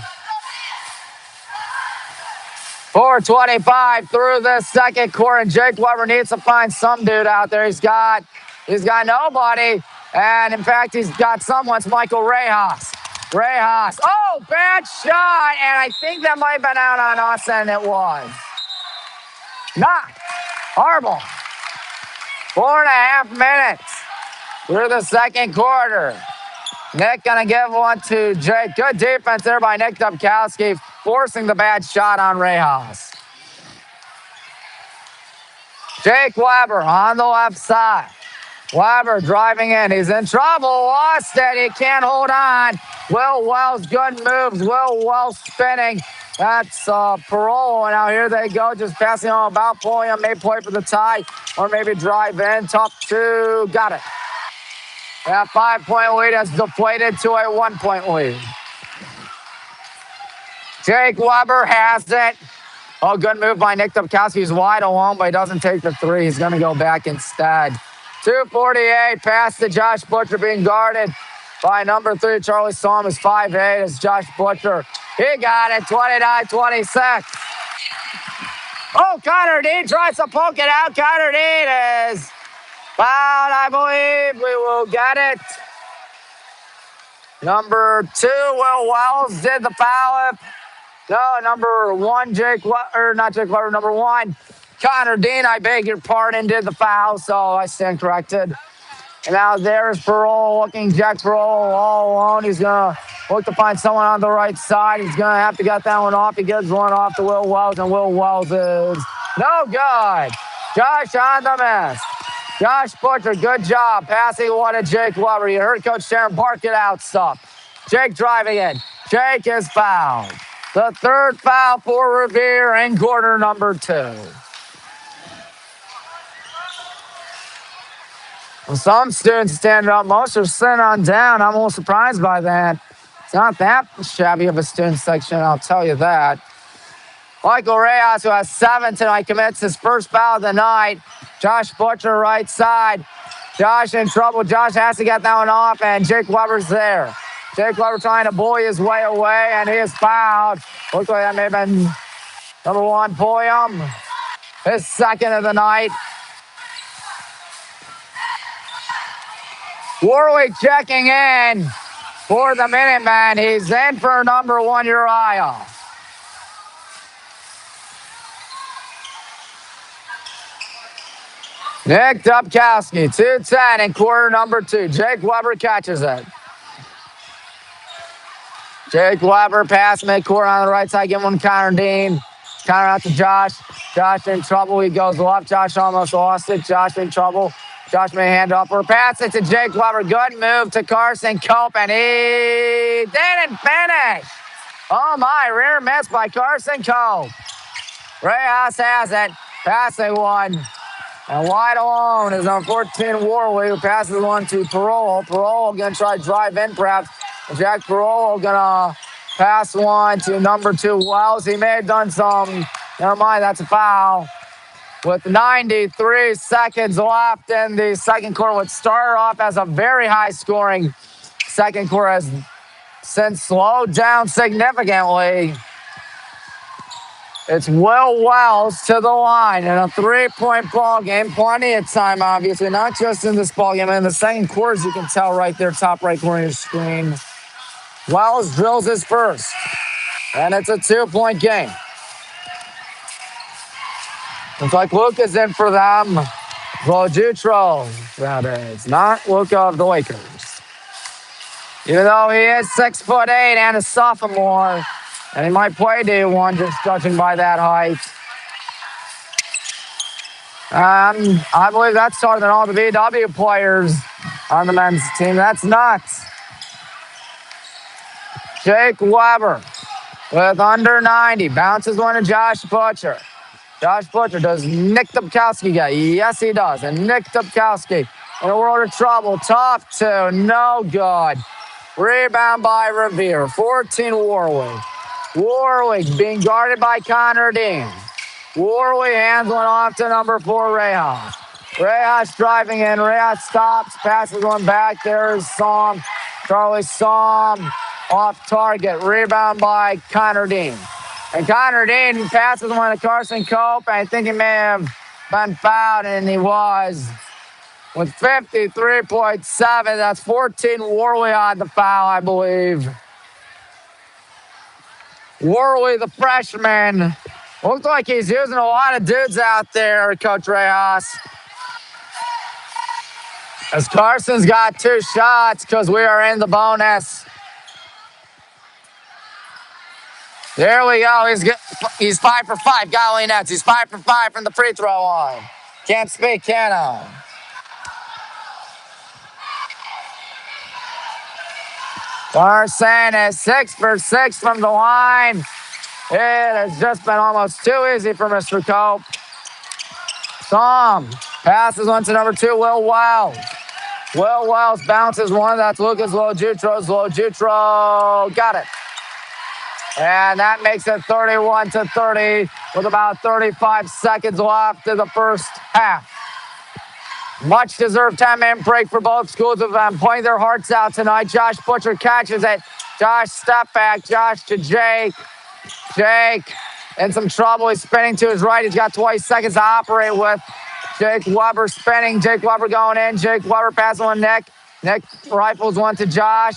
S1: 4:25 through the second quarter, and Jake Weber needs to find some dude out there. He's got nobody, and in fact, he's got someone. It's Michael Rejas. Oh, bad shot, and I think that might have been out on us, and it was. Not horrible. 4.5 minutes through the second quarter. Nick gonna give one to Jake. Good defense there by Nick Dubkowski, forcing the bad shot on Rejas. Jake Weber on the left side. Weber driving in. He's in trouble. Lost it. He can't hold on. Will Wells, good moves. Will Wells spinning. That's Parole. Now here they go. Just passing on about Pulliam. May play for the tie or maybe drive in. Tough two. Got it. That 5-point lead has deflated to a 1-point lead. Jake Weber has it. Oh, good move by Nick Dubkowski. He's wide alone, but he doesn't take the three. He's going to go back instead. 2:48, pass to Josh Butcher, being guarded by number 3. Charlie Psalm is 5'8". It's Josh Butcher. He got it, 29-26. Oh, Connor Dean tries to poke it out. Connor Dean is fouled, I believe. We will get it. Number 2, Will Wells did the foul. No, number 1, number 1, Connor Dean, I beg your pardon, did the foul, so I stand corrected. And now there's Parole looking, Jack Parole all alone. He's going to look to find someone on the right side. He's going to have to get that one off. He gives one off to Will Wells, and Will Wells is no good. Josh on the miss. Josh Butcher, good job. Passing one to Jake Weber. You heard Coach Sharon bark it out stuff. Jake driving in. Jake is fouled. The third foul for Revere in quarter number 2. Well, some students stand up. Most are sitting on down. I'm a little surprised by that. It's not that shabby of a student section, I'll tell you that. Michael Rejas, who has 7 tonight, commits his first foul of the night. Josh Butcher, right side. Josh in trouble. Josh has to get that one off, and Jake Weber's there. Jake Weber trying to bully his way away, and he is fouled. Looks like that may have been number 1, Pulliam. His second of the night. Warwick checking in for the Minutemen. He's in for number 1, Uriah. Nick Dubkowski, 2:10 in quarter number 2. Jake Weber catches it. Jake Weber pass midcourt on the right side, giving one to Connor Dean. Connor out to Josh. Josh in trouble. He goes left. Josh almost lost it. Josh in trouble. Josh may hand up or pass it to Jake Weber. Good move to Carson Cope, and he didn't finish. Oh, my. Rear miss by Carson Cope. Rejas has it. Passing one. And wide alone is number 14, Warwick, who passes one to Parole. Parole going to try to drive in, perhaps. Jack Parole going to pass one to number 2, Wells. He may have done some. Never mind, that's a foul. With 93 seconds left in the second quarter, what started off as a very high-scoring second quarter has since slowed down significantly. It's Will Wells to the line in a 3-point ball game. Plenty of time, obviously, not just in this ball game. In the second quarter, as you can tell right there, top right corner of your screen, Wells drills his first, and it's a 2-point game. Looks like Luka's in for them. Vojutro, that is, not Luka of the Lakers. Even though he is 6'8" and a sophomore, and he might play day 1, just judging by that height. I believe that's taller than all the BW players on the men's team. That's nuts. Jake Weber with under 90. Bounces one to Josh Butcher. Josh Butcher, does Nick Dubkowski get? Yes, he does. And Nick Dubkowski in a world of trouble. Top two, no good. Rebound by Revere. 14 Warwick. Warwick being guarded by Connor Dean. Warwick hands one off to number 4, Rejas. Rejas driving in. Rejas stops, passes one back. There's Somm. Charlie Somm off target. Rebound by Connor Dean. And Connor Dean passes one to Carson Cope. I think he may have been fouled, and he was. With 53.7, that's 14 Warwick on the foul, I believe. Warwick, the freshman. Looks like he's using a lot of dudes out there, Coach Rejas. As Carson's got 2 shots because we are in the bonus. There we go. He's 5 for 5. Golly nuts. He's 5 for 5 from the free throw line. Can't speak, can I? Carson is 6 for 6 from the line. It has just been almost too easy for Mr. Cope. Somm passes one to number 2, Will Wells. Will Wells bounces one. That's Lucas Lojutro. Lojutro got it. And that makes it 31-30 with about 35 seconds left in the first half. Much deserved 10-minute break for both schools who have been playing their hearts out tonight. Josh Butcher catches it. Josh step back. Josh to Jake. Jake in some trouble. He's spinning to his right. He's got 20 seconds to operate with. Jake Weber spinning. Jake Weber going in. Jake Weber passing on Nick. Nick rifles one to Josh.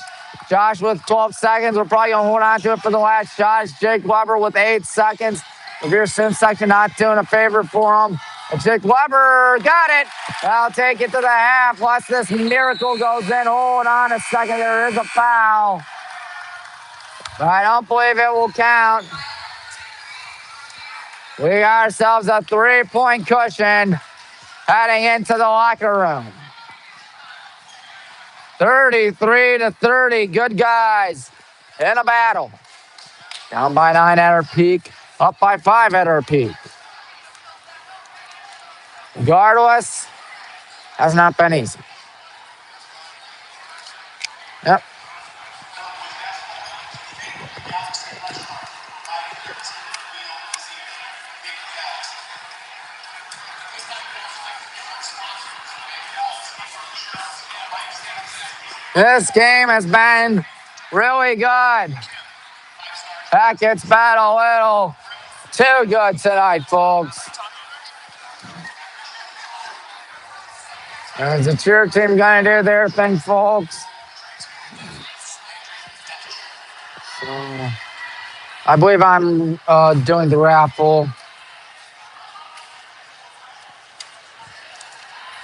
S1: Josh with 12 seconds. We're probably going to hold on to it for the last shot. It's Jake Weber with 8 seconds. Revere Sim section not doing a favor for him. And Jake Weber got it. I'll take it to the half. Once this miracle goes in. Hold on a second. There is a foul. But I don't believe it will count. We got ourselves a 3-point cushion heading into the locker room. 33-30. Good guys in a battle. Down by 9 at our peak. Up by 5 at our peak. Regardless, has not been easy. Yep. This game has been really good. That gets bad a little too good tonight, folks. Is the cheer team going to do their thing, folks? So, I believe I'm doing the raffle.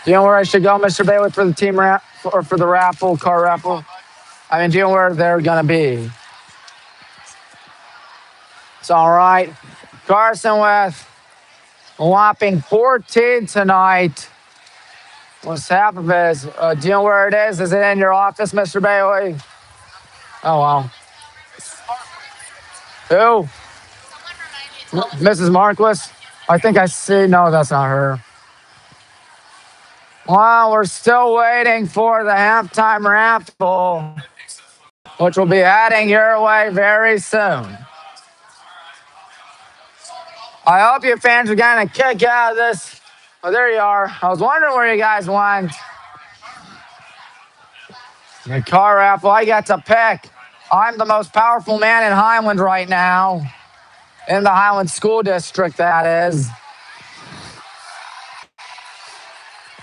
S1: Do you know where I should go, Mr. Bailey, for the team or for the raffle, car raffle? I mean, do you know where they're going to be? It's all right. Carson with a whopping 14 tonight. What's half of it is, do you know where it is? Is it in your office, Mr. Bailey? Oh, wow. Who? Mrs. Marquis? I think I see. No, that's not her. Well, we're still waiting for the halftime raffle, which will be heading your way very soon. I hope you fans are going to kick out of this. Oh, there you are. I was wondering where you guys went. The car raffle, I got to pick. I'm the most powerful man in Highland right now. In the Highland School District, that is.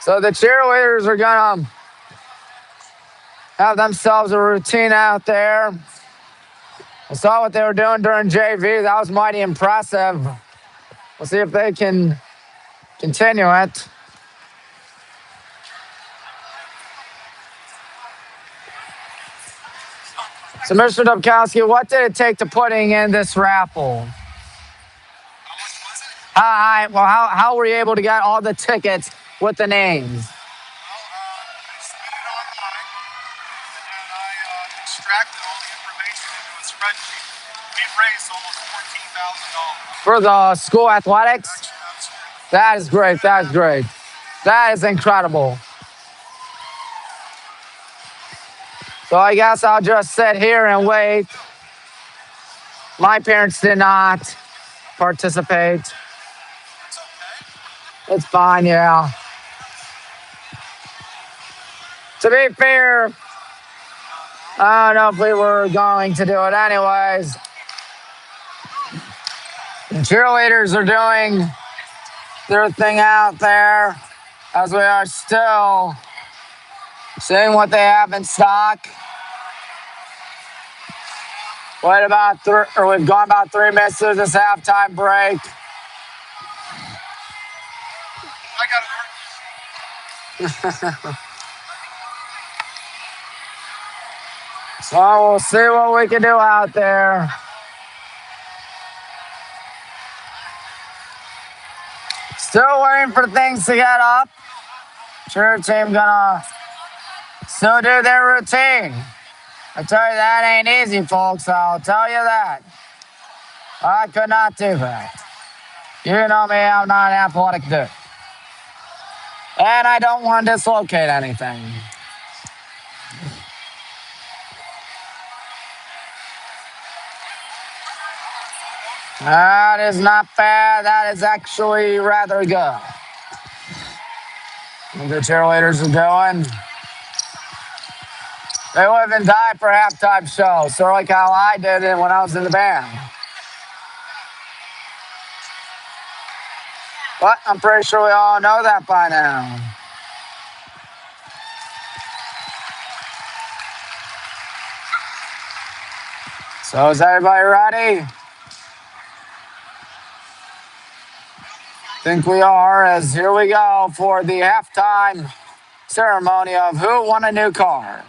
S1: So the cheerleaders are going to have themselves a routine out there. I saw what they were doing during JV. That was mighty impressive. We'll see if they can continue it. So, Mr. Dubkowski, what did it take to putting in this raffle? How were you able to get all the tickets with the names?
S2: Well, I submitted online, and I extracted all the information into a spreadsheet. We've raised almost $14,000
S1: for the school athletics. That is great. That is great. That is incredible. So I guess I'll just sit here and wait. My parents did not participate. It's fine, yeah. To be fair, I don't know if we were going to do it anyways. The cheerleaders are doing their thing out there as we are still seeing what they have in stock. We've gone about 3 minutes through this halftime break. So we'll see what we can do out there. Still waiting for things to get up. Cheer team gonna still do their routine. I tell you that ain't easy, folks. I'll tell you that. I could not do that. You know me, I'm not an athletic dude. And I don't want to dislocate anything. That is not bad. That is actually rather good. What the cheerleaders are doing. They live and die for halftime shows, sort of like how I did it when I was in the band. But I'm pretty sure we all know that by now. So is everybody ready? Think we are, as here we go for the halftime ceremony of who won a new car.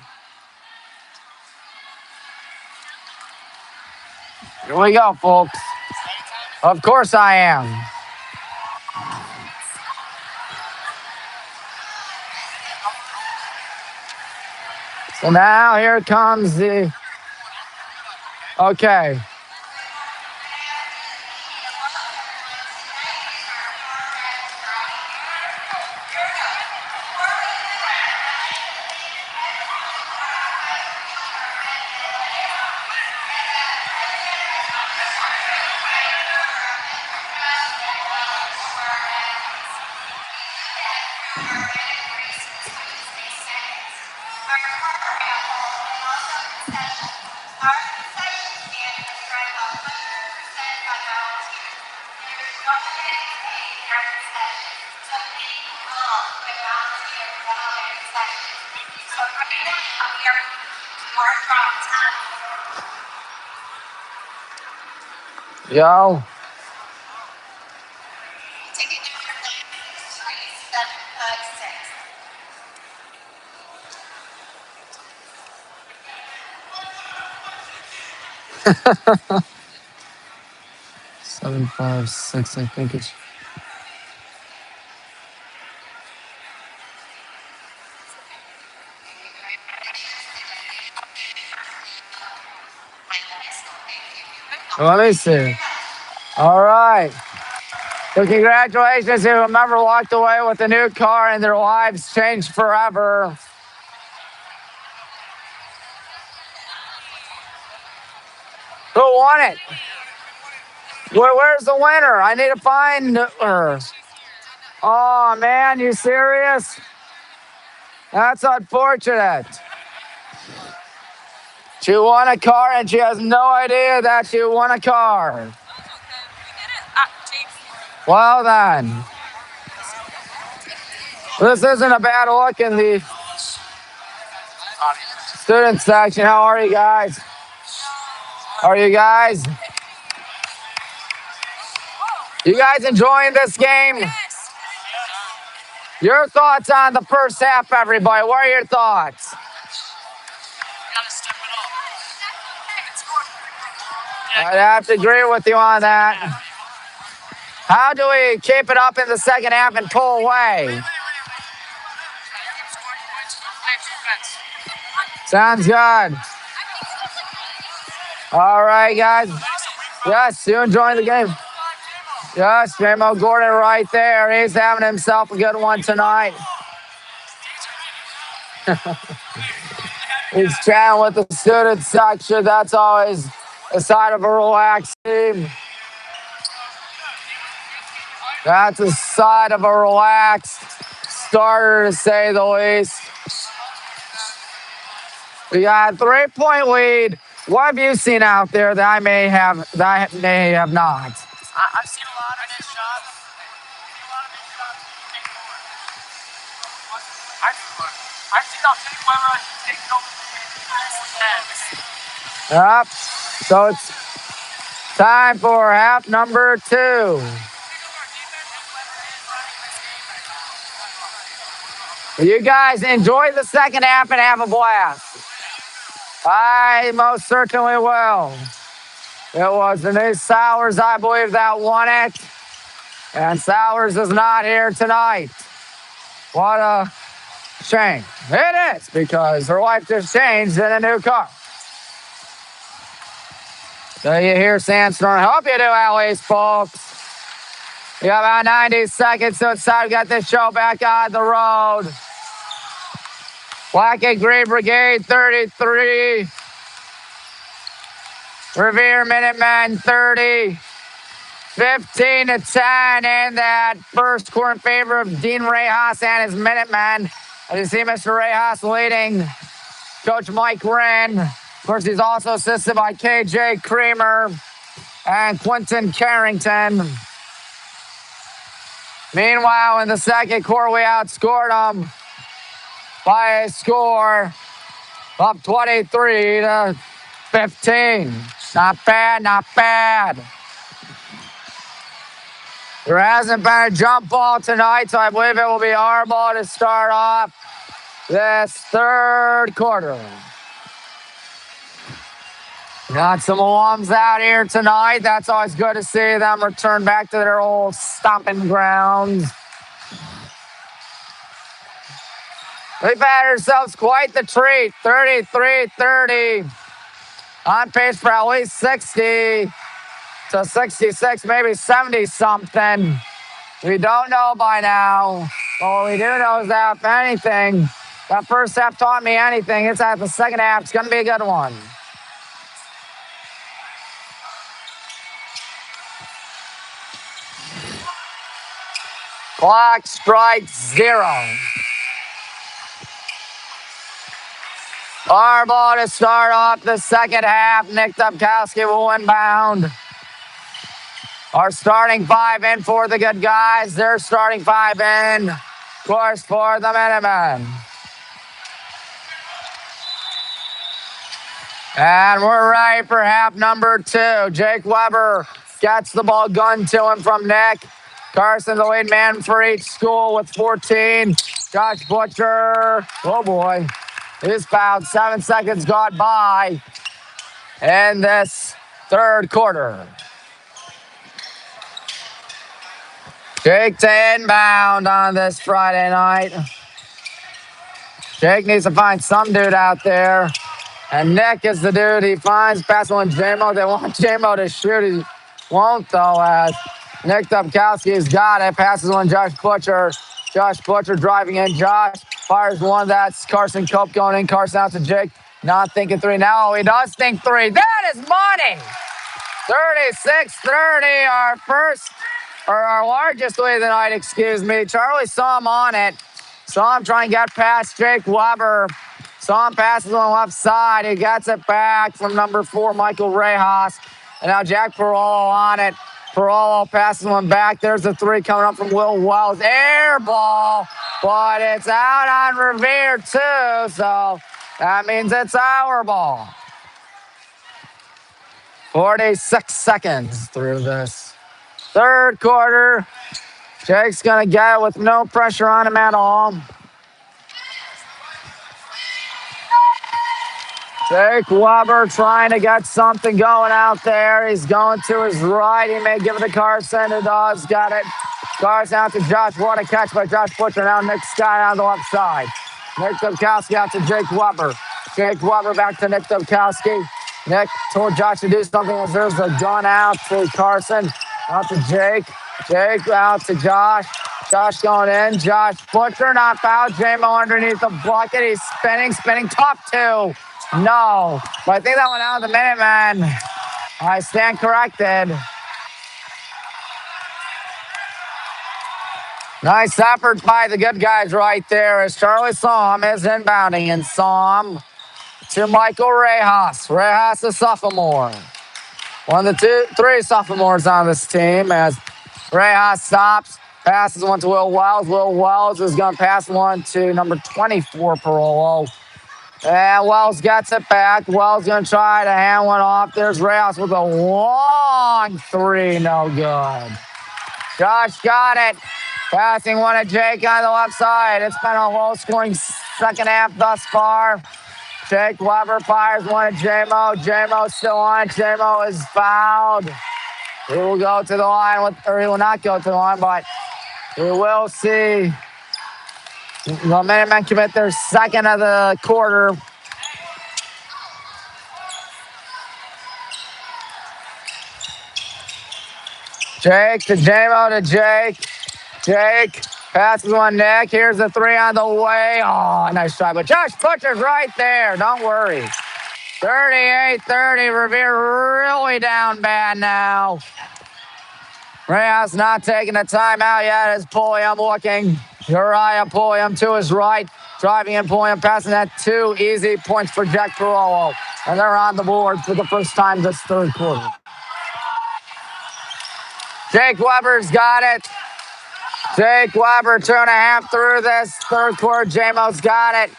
S1: Here we go, folks. Of course I am. So now here comes the... Okay. Yo. Seven, 5, 6, I think it's... Let me see. All right. So congratulations to whomever walked away with a new car and their lives changed forever. Who won it? Where's the winner? I need to find her. Oh, man, you serious? That's unfortunate. She won a car and she has no idea that she won a car. Well then. This isn't a bad look in the student section. How are you guys? Are you guys? You guys enjoying this game? Your thoughts on the first half, everybody. What are your thoughts? I'd have to agree with you on that. How do we keep it up in the second half and pull away? Sounds good. All right, guys. Yes, you enjoying the game? Yes, J-Mo Gordon right there. He's having himself a good one tonight. He's chatting with the student section. That's always a sign of a relaxed team. That's a sign of a relaxed starter, to say the least. We got a 3-point lead. What have you seen out there that I may have not?
S2: I've seen a lot of missed shots. I've seen how Jake Weber has taken over the game.
S1: Yep. So it's time for half number 2. You guys enjoy the second half and have a blast. I most certainly will. It was Denise Sowers, I believe, that won it. And Sowers is not here tonight. What a shame. It is, because her life just changed in a new car. So you hear Sandstorm. Hope you do, Alice, folks. You have about 90 seconds, so it's time to get this show back on the road. Black and Green Brigade 33. Revere Minutemen 30. 15-10 in that first quarter in favor of Dean Rayhaus and his Minutemen. As you see Mr. Rayhaus leading Coach Mike Wren. Of course, he's also assisted by KJ Creamer and Quentin Carrington. Meanwhile, in the second quarter, we outscored them by a score of 23-15. Not bad, not bad. There hasn't been a jump ball tonight, so I believe it will be our ball to start off this third quarter. Got some alums out here tonight. That's always good to see them return back to their old stomping grounds. We've had ourselves quite the treat. 33-30. On pace for at least 60 to 66, maybe 70-something. We don't know by now. But what we do know is that, if anything, that first half taught me anything, it's that the second half is going to be a good one. Clock strikes 0. Our ball to start off the second half. Nick Dubkowski will inbound. Our starting 5 in for the good guys. Their starting 5 in, of course, for the Minutemen. And we're ready for half number 2. Jake Weber gets the ball gunned to him from Nick. Carson, the lead man for each school with 14. Josh Butcher, oh boy, he's fouled. 7 seconds gone by in this third quarter. Jake to inbound on this Friday night. Jake needs to find some dude out there. And Nick is the dude he finds. Pass on J-Mo. They want J-Mo to shoot. He won't, though, as Nick Dubkowski has got it. Passes on Josh Butcher. Josh Butcher driving in. Josh fires one. That's Carson Cope going in. Carson out to Jake. Not thinking 3. Now he does think 3. That is money. 36-30. Our largest lead of the night, excuse me. Charlie saw him on it. Saw him try and get past Jake Weber. Saw him passes on the left side. He gets it back from number 4, Michael Rayhaus. And now Jack Perolo on it. Perolo passes one back. There's a 3 coming up from Will Wells. Air ball, but it's out on Revere too. So that means it's our ball. 46 seconds through this third quarter. Jake's going to get it with no pressure on him at all. Jake Weber trying to get something going out there. He's going to his right. He may give it to Carson. Who does? Got it. Carson out to Josh. What a catch by Josh Butcher. Now Nick Scott on the left side. Nick Dubkowski out to Jake Weber. Jake Weber back to Nick Dubkowski. Nick told Josh to do something as there's a gun out to Carson, out to Jake. Jake out to Josh. Josh going in. Josh Butcher not fouled. J-Mo underneath the bucket. He's spinning, top two. No, but I think that went out of the Minutemen. I stand corrected. Nice effort by the good guys right there as Charlie Somm is inbounding, and Somm to Michael Rejas. Rejas, a sophomore. One of the three sophomores on this team as Rejas stops, passes one to Will Wells. Will Wells is going to pass one to number 24, Parolo. And Wells gets it back. Wells going to try to hand one off. There's Rejas with a long three, no good. Josh got it. Passing one to Jake on the left side. It's been a low-scoring second half thus far. Jake Weber fires one to J-Mo. J-Mo still on it. J-Mo is fouled. He will go to the line, or he will not go to the line, but we will see the Minutemen commit their second of the quarter. Jake to J-Mo to Jake. Jake passes one Nick. Here's the three on the way. Oh, nice try. But Josh Butcher's right there. Don't worry. 38-30. Revere really down bad now. Reyes not taking the timeout yet as Pulliam looking. Uriah Pulliam to his right. Driving in Pulliam, passing that 2 easy points for Jack Parolo. And they're on the board for the first time this third quarter. Jake Weber's got it. Jake Weber, 2.5 through this third quarter. J-Mo's got it.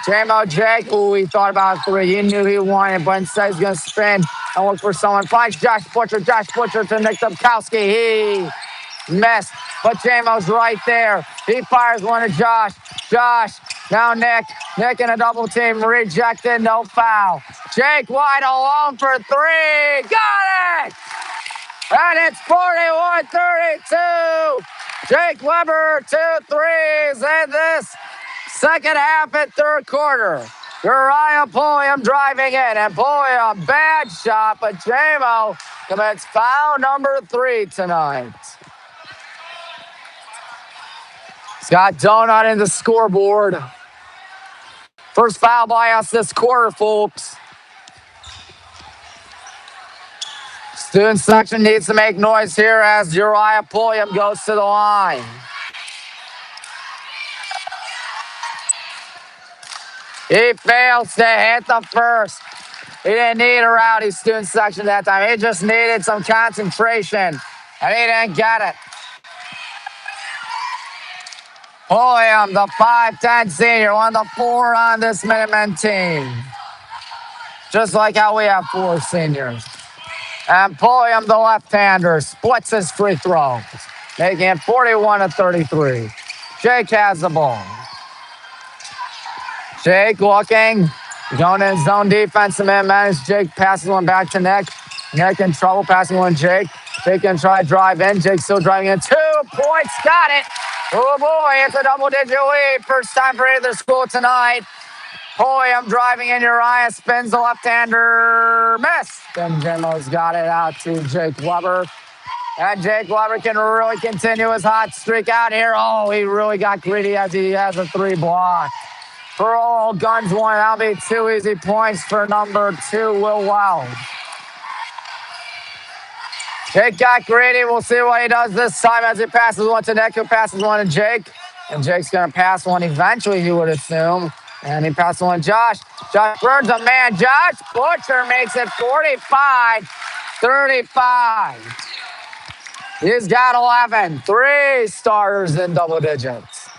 S1: J-Mo, Jake. Ooh, he thought about 3. He knew he wanted, but instead he's going to spin and look for someone. Finds Josh Butcher. Josh Butcher to Nick Dubkowski. He missed, but J-Mo's right there. He fires one to Josh. Josh, now Nick. Nick in a double team. Rejected, no foul. Jake wide alone for 3. Got it! And it's 41-32. Jake Weber, 2 threes in this second half and third quarter. Uriah Pulliam driving in, and Pulliam, bad shot, but J-Mo commits foul number 3 tonight. Scott Donut in the scoreboard. First foul by us this quarter, folks. Student section needs to make noise here as Uriah Pulliam goes to the line. He fails to hit the first. He didn't need a rowdy student section that time. He just needed some concentration, and he didn't get it. Pulliam, the 5'10 senior, one of the 4 on this Minutemen team. Just like how we have 4 seniors. And Pulliam, the left-hander, splits his free throws, making it 41-33. Jake has the ball. Jake looking, going in zone defense. The man managed. Jake passes one back to Nick. Nick in trouble, passing one to Jake. Jake can try to drive in. Jake still driving in. 2 points, got it. Oh boy, it's a double-digit lead. First time for either school tonight. Pulliam driving in. Uriah spins the left-hander. Miss. Then J-Mo's got it out to Jake Weber. And Jake Weber can really continue his hot streak out here. Oh, he really got greedy as he has a 3 block. For all guns one, that'll be 2 easy points for number 2, Will Wells. Jake got greedy. We'll see what he does this time as he passes one to Nick, who passes one to Jake. And Jake's going to pass one eventually, you would assume. And he passes one to Josh. Josh burns a man. Josh Butcher makes it 45-35. He's got 11. 3 starters in double digits.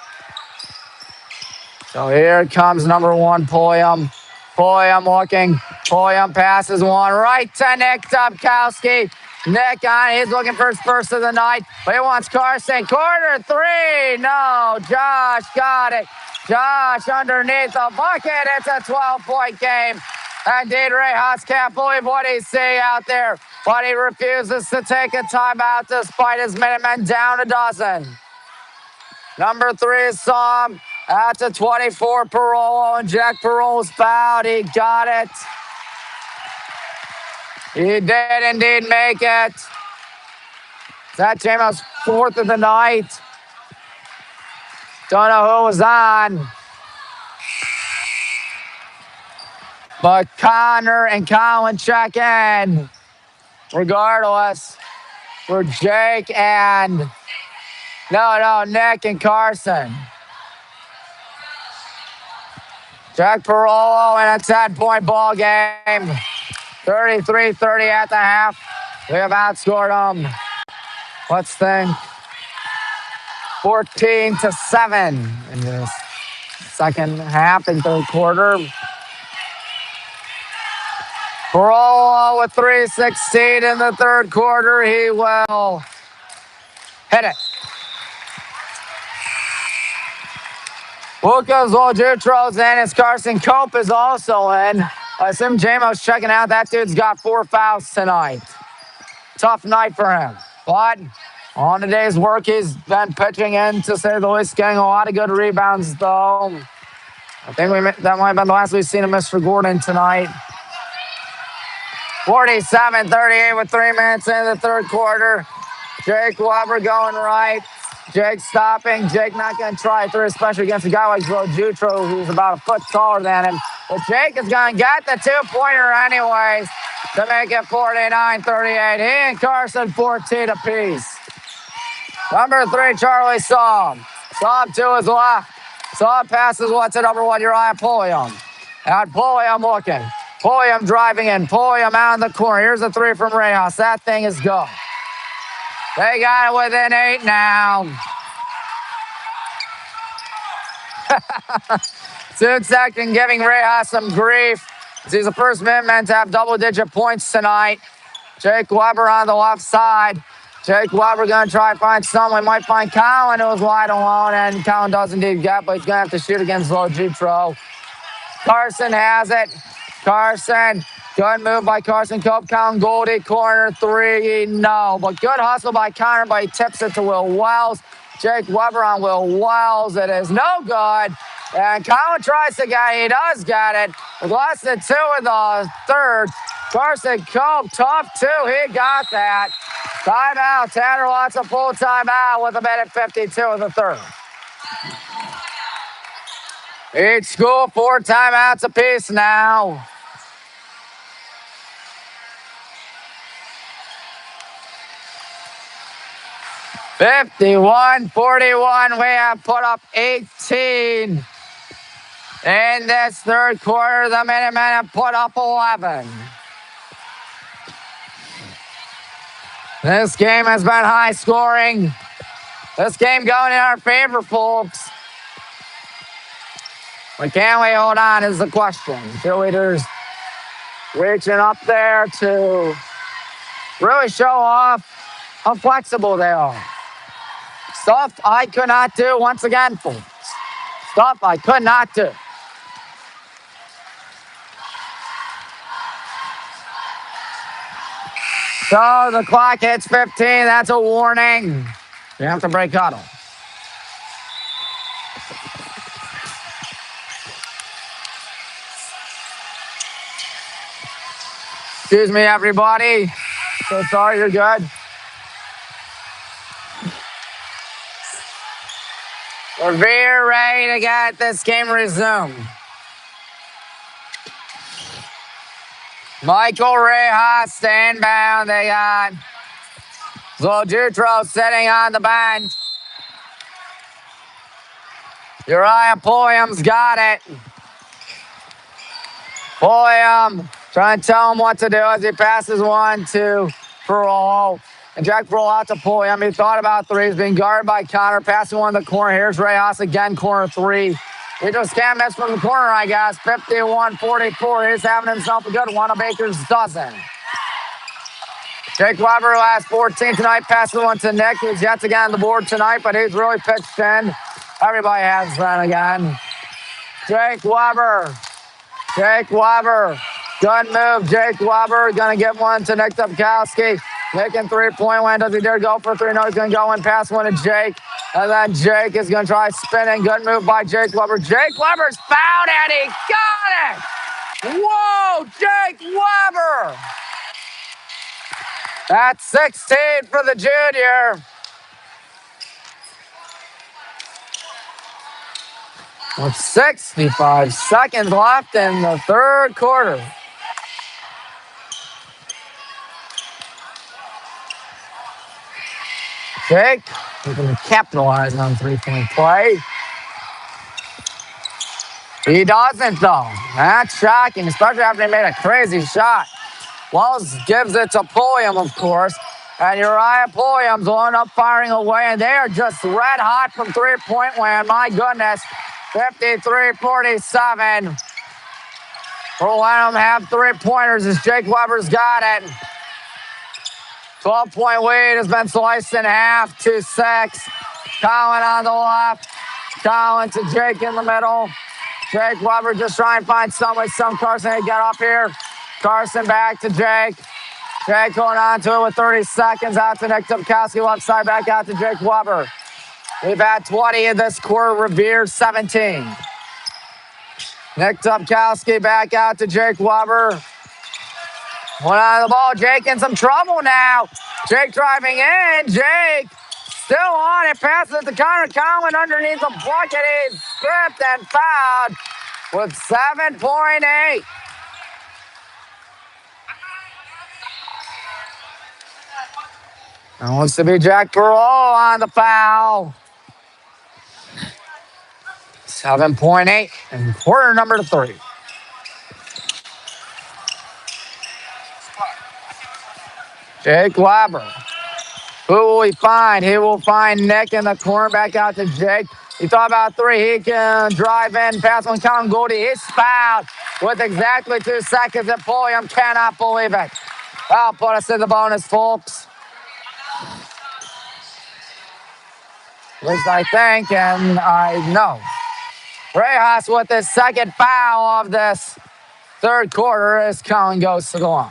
S1: So here comes number 1, Pulliam. Pulliam looking. Pulliam passes one right to Nick Dubkowski. Nick on. He's looking for his first of the night, but he wants Carson. Corner 3. No, Josh got it. Josh underneath the bucket. It's a 12-point game. Indeed, Rejas can't believe what he see out there, but he refuses to take a timeout despite his Minutemen down a dozen. Number 3 is Somm. Out to 24, Parolo, and Jack Parolo's fouled. He got it. He did indeed make it. That JMO's fourth of the night. Don't know who was on. But Connor and Colin check in. Regardless, for Jake and Nick and Carson. Jack Parolo in a 10-point ball game. 33-30 at the half. We have outscored them. Let's think. 14-7 in this second half and third quarter. Parolo with 3:16 in the third quarter. He will hit it. Lucas Oljutro's in. As Carson Cope is also in. I assume JMO's checking out. That dude's got 4 fouls tonight. Tough night for him. But on today's work, he's been pitching in, to say the least, getting a lot of good rebounds, though. I think that might have been the last we've seen him miss for Gordon tonight. 47-38 with 3 minutes in the third quarter. Jake Weber going right. Jake stopping. Jake not going to try through, especially against a guy like Jutro, who's about a foot taller than him. But Jake is going to get the 2-pointer anyways to make it 49-38. He and Carson 14 apiece. Number 3, Charlie Saab. Saab to his left. Saab passes one to number 1, Uriah Pulliam. And Pulliam looking. Pulliam driving in. Pulliam out in the corner. Here's a 3 from Reyes. That thing is good. They got it within 8 now. Sudsek giving Reyes some grief. He's the first Minutemen to have double-digit points tonight. Jake Weber on the left side. Jake Weber going to try to find someone. Might find Colin, who was wide alone, and Colin does indeed get, but he's going to have to shoot against Lojitro. Carson has it. Carson, good move by Carson Cope. Colin Goldie, corner 3, no. But good hustle by Connor, but he tips it to Will Wells. Jake Weber on Will Wells. It is no good. And Colin tries to get it. He does get it. With less than 2 in the third. Carson Cope, tough 2. He got that. Timeout. Tanner wants a full timeout with 1:52 in the third. Each school 4 timeouts apiece now. (51-41). We have put up 18 in this third quarter. The Minutemen have put up 11. This game has been high scoring. This game going in our favor, folks. But can we hold on is the question. Cheerleaders reaching up there to really show off how flexible they are. Stuff I could not do once again, folks. Stuff I could not do. So the clock hits 15. That's a warning. You have to break huddle. Excuse me, everybody. So sorry, you're good. Revere ready to get this game resumed. Michael Reyes standbound. They got Zoljutro sitting on the bench. Uriah Pulliam's got it. Pulliam trying to tell him what to do as he passes one to Parolo. And Jack Parolo out to Pulliam. He thought about 3. He's being guarded by Connor. Passing one in the corner. Here's Reyes again, corner 3. He just can't miss from the corner, I guess. 51-44. He's having himself a good one. A Baker's dozen. Jake Weber, who has 14 tonight, passes one to Nick, who's yet to get on the board tonight, but he's really pitched in. Everybody has fun again. Jake Weber. Jake Weber. Good move. Jake Weber going to get one to Nick Dubkowski. Making 3-point line. Does he dare go for 3? No, he's going to go and pass one to Jake. And then Jake is going to try spinning. Good move by Jake Weber. Jake Weber's fouled and he got it. Whoa, Jake Weber. That's 16 for the junior. With 65 seconds left in the third quarter. Jake, we can capitalize on three-point play. He doesn't, though. That's shocking, especially after he made a crazy shot. Wells gives it to Pulliam, of course. And Uriah Pulliam's on up firing away, and they are just red hot from three-point land. My goodness. 53-47. We'll let them have three-pointers as Jake Weber's got it. 12-point lead has been sliced in half, 2-6. Colin on the left. Colin to Jake in the middle. Jake Weber just trying to find some way, some Carson to get up here. Carson back to Jake. Jake going on to it with 30 seconds. Out to Nick Topkowski, left side, back out to Jake Weber. We've had 20 in this quarter. Revere 17. Nick Topkowski back out to Jake Weber. One out of the ball. Jake in some trouble now. Jake driving in. Jake still on it. Passes it to Connor Cowan underneath the bucket. He's stripped and fouled with 7.8. That wants to be Jack Perot on the foul. 7.8 and quarter number 3. Jake Weber. Who will he find? He will find Nick in the corner. Back out to Jake. He thought about 3. He can drive in. Pass one. Colin Goldie. He's fouled with exactly 2 seconds. And Pulliam cannot believe it. That'll put us in the bonus, folks. At least I think, and I know. Rejas with his second foul of this third quarter as Colin goes to the line.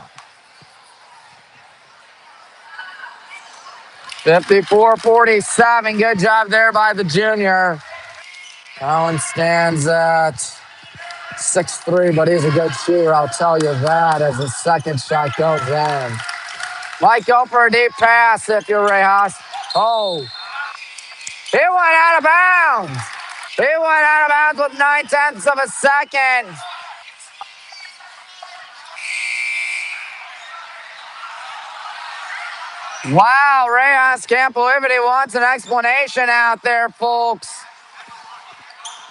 S1: 54-47. Good job there by the junior. Colin stands at 6'3", but he's a good shooter, I'll tell you that, as the second shot goes in. Might go for a deep pass if you're Rejas. Oh. He went out of bounds. He went out of bounds with 9/10 of a second. Wow, Rejas can't believe it. He wants an explanation out there, folks.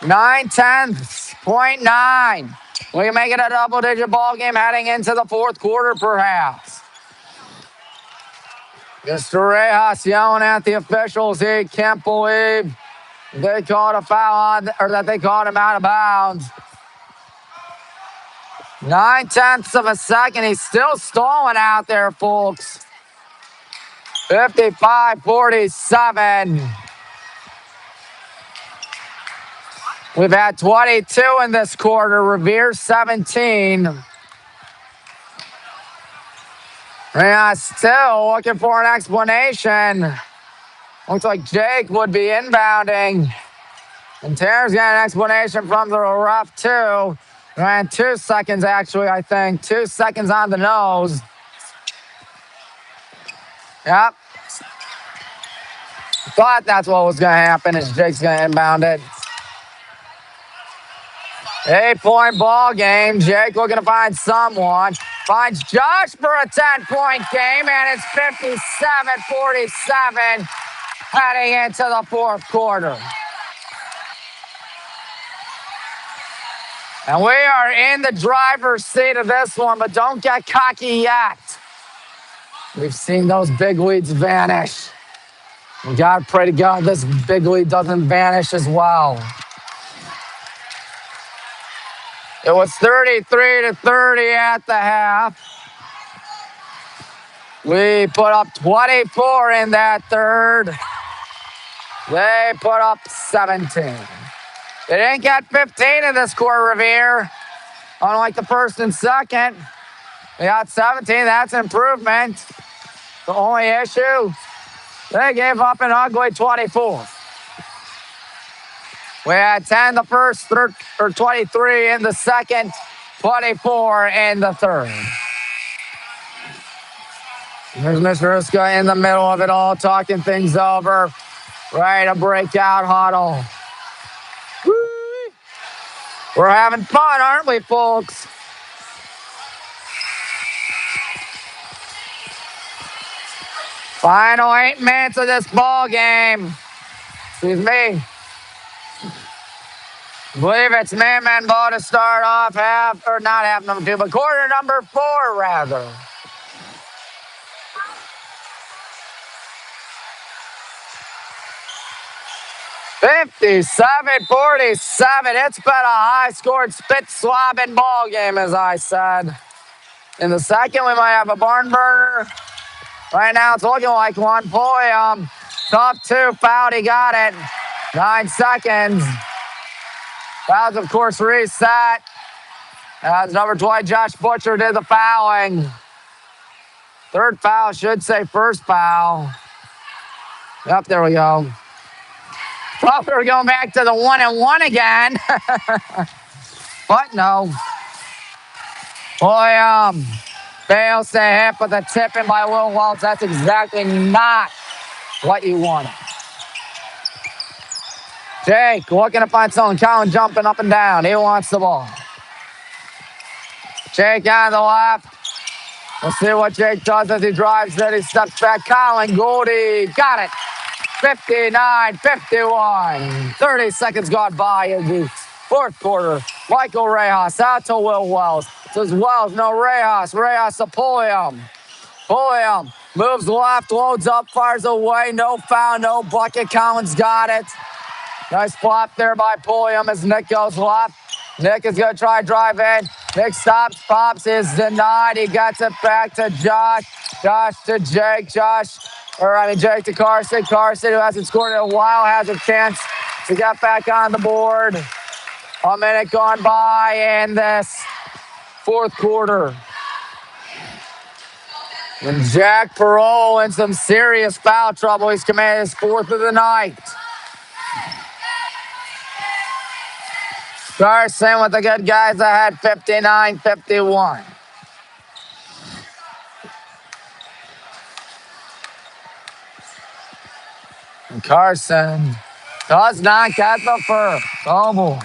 S1: 9/10.9. We can make it a double-digit ball game heading into the fourth quarter, perhaps. Mr. Rejas yelling at the officials. He can't believe they called a foul on, or that they called him out of bounds. 9/10 of a second. He's still stalling out there, folks. 55-47. We've had 22 in this quarter. Revere 17. Rejas still looking for an explanation. Looks like Jake would be inbounding. And Terry's got an explanation from the ref, too. Ran 2 seconds, actually, I think. 2 seconds on the nose. Yep. Thought that's what was going to happen, is Jake's going to inbound it. 8-point ball game. Jake looking to find someone. Finds Josh for a 10-point game, and it's 57-47 heading into the fourth quarter. And we are in the driver's seat of this one, but don't get cocky yet. We've seen those big leads vanish. We got to pray to God this big lead doesn't vanish as well. It was 33-30 at the half. We put up 24 in that third. They put up 17. They didn't get 15 in this quarter, Revere. Unlike the first and second. They got 17. That's an improvement. The only issue, they gave up an ugly 24. We had 10 the first, 23 in the second, 24 in the third. There's Mr. Ruska in the middle of it all, talking things over. Ready to break out huddle. Woo! We're having fun, aren't we, folks? Final 8 minutes of this ball game. Excuse me. I believe it's Minutemen ball to start off half, or not half number 2, but quarter number 4, rather. $57-47. It's been a high-scored, spit-swabbing ball game, as I said. In the second, we might have a barn burner. Right now, it's looking like one. Boy, top 2 fouled. He got it. 9 seconds. Fouls, of course, reset. As number 20, Josh Butcher, did the fouling. Third foul should say first foul. Yep, there we go. Thought we were going back to the 1-and-1 again. But no. Boy, fails to hit, but the tip in by Will Welch. That's exactly not what you wanted. Jake looking to find someone. Colin jumping up and down. He wants the ball. Jake on the left. We'll see what Jake does as he drives it. He steps back. Colin Goldie got it. 59-51. 30 seconds gone by in the fourth quarter. Michael Rejas out to Will Wells. Says Wells, no Rejas. Rejas to Pulliam. Pulliam moves left, loads up, fires away. No foul, no bucket. Collins got it. Nice flop there by Pulliam as Nick goes left. Nick is going to try to drive in. Nick stops, pops, is denied. He gets it back to Josh. Josh to Jake. Jake to Carson. Carson, who hasn't scored in a while, has a chance to get back on the board. A minute gone by in this fourth quarter. And Jack Perot in some serious foul trouble. He's committed his 4th of the night. Carson with the good guys ahead, 59-51. And Carson does not get the first. Oh, boy.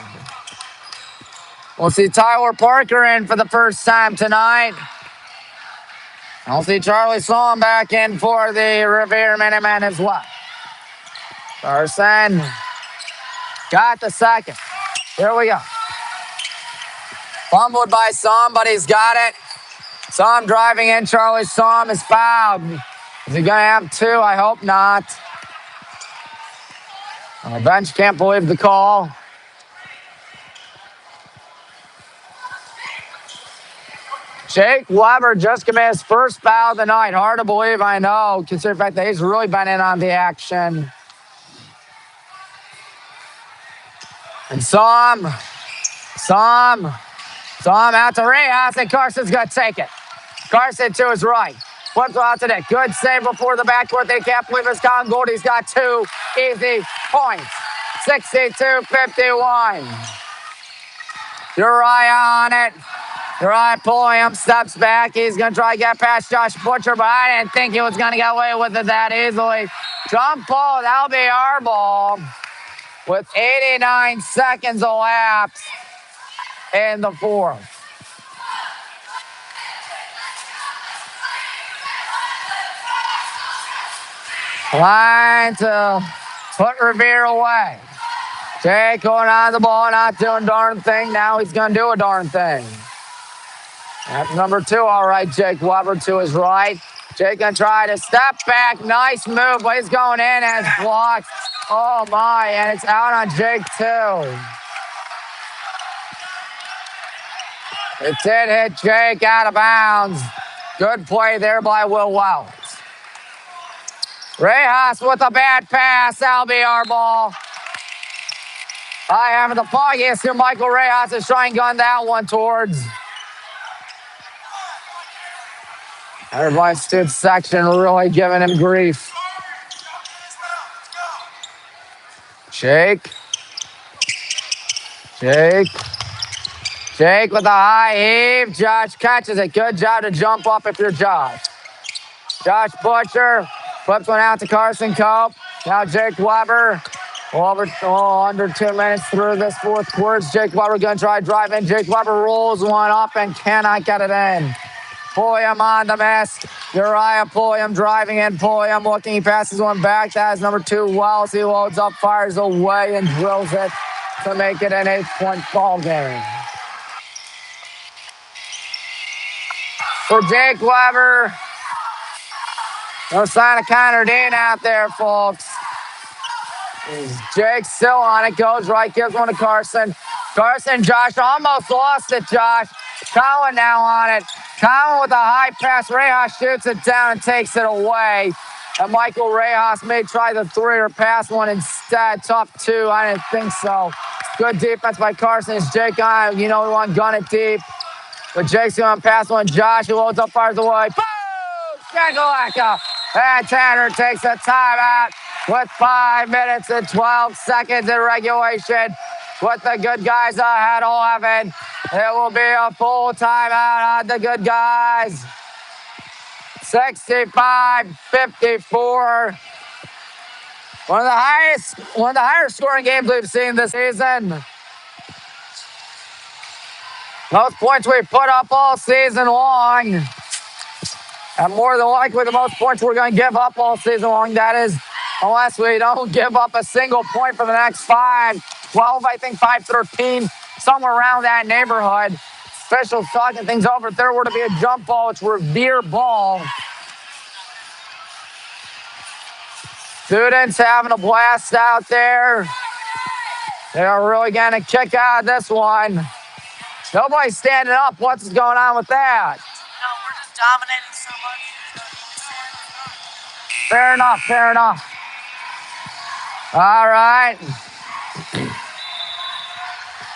S1: We'll see Tyler Parker in for the first time tonight. I'll see Charlie Sloan back in for the Revere Minutemen as well. Carson got the second. Here we go. Fumbled by Som, but he's got it. Som driving in. Charlie Som is fouled. Is he going to have 2? I hope not. The bench can't believe the call. Jake Weber just committed his first foul of the night. Hard to believe, I know, considering the fact that he's really been in on the action. And Som out to Rejas, and Carson's going to take it. Carson to his right. Flips out to Nick. Good save before the backcourt. They can't believe it's Colin Goldie's got 2 easy points. 62-51. Uriah on it. Uriah Pulliam steps back. He's going to try to get past Josh Butcher, but I didn't think he was going to get away with it that easily. Jump ball, that'll be our ball. With 89 seconds elapsed in the fourth. Line to put Revere away. Jake going on the ball, not doing darn thing. Now he's going to do a darn thing. That's number 2, all right, Jake Weber to his right. Jake going to try to step back. Nice move, but he's going in and it's blocked. Oh, my, and it's out on Jake, too. It did hit Jake out of bounds. Good play there by Will Wells. Rejas with a bad pass. That'll be our ball. I have the foggiest here. Michael Rejas is trying to gun that one towards. Everybody stood section really giving him grief. Jake with a high heave. Josh catches it. Good job to jump up if you're Josh. Josh Butcher flips one out to Carson Cope. Now Jake Weber. Under 2 minutes through this fourth quarter. Jake Weber going to try to drive in. Jake Weber rolls one up and cannot get it in. Pulliam on the miss. Uriah Pulliam driving in. Pulliam looking. He passes one back. That is number 2, Wells. He loads up, fires away, and drills it to make it an 8-point ball game. For Jake Weber, no sign of Connor Dean out there, folks. Jake still on it, goes right, gives one to Carson. Carson, Josh almost lost it, Josh. Colin now on it. Colin with a high pass. Rejas shoots it down and takes it away. And Michael Rejas may try the 3 or pass one instead. Tough 2, I didn't think so. Good defense by Carson. It's Jake on. You know, we want to gun it deep. But Jake's going to pass one. Josh, who loads up, fires away. Boom! Shakalaka. And Tanner takes a timeout with 5 minutes and 12 seconds in regulation. With the good guys ahead 11. It will be a full timeout on the good guys. 65-54. One of the higher scoring games we've seen this season. Most points we put up all season long. And more than likely, the most points we're going to give up all season long. That is, unless we don't give up a single point for the next 5, 12, I think 5-13, somewhere around that neighborhood. Officials talking things over. If there were to be a jump ball, it's Revere ball. Students having a blast out there. They are really going to kick out of this one. Nobody's standing up. What's going on with that?
S3: No, we're just dominating so much.
S1: Fair enough, fair enough. All right.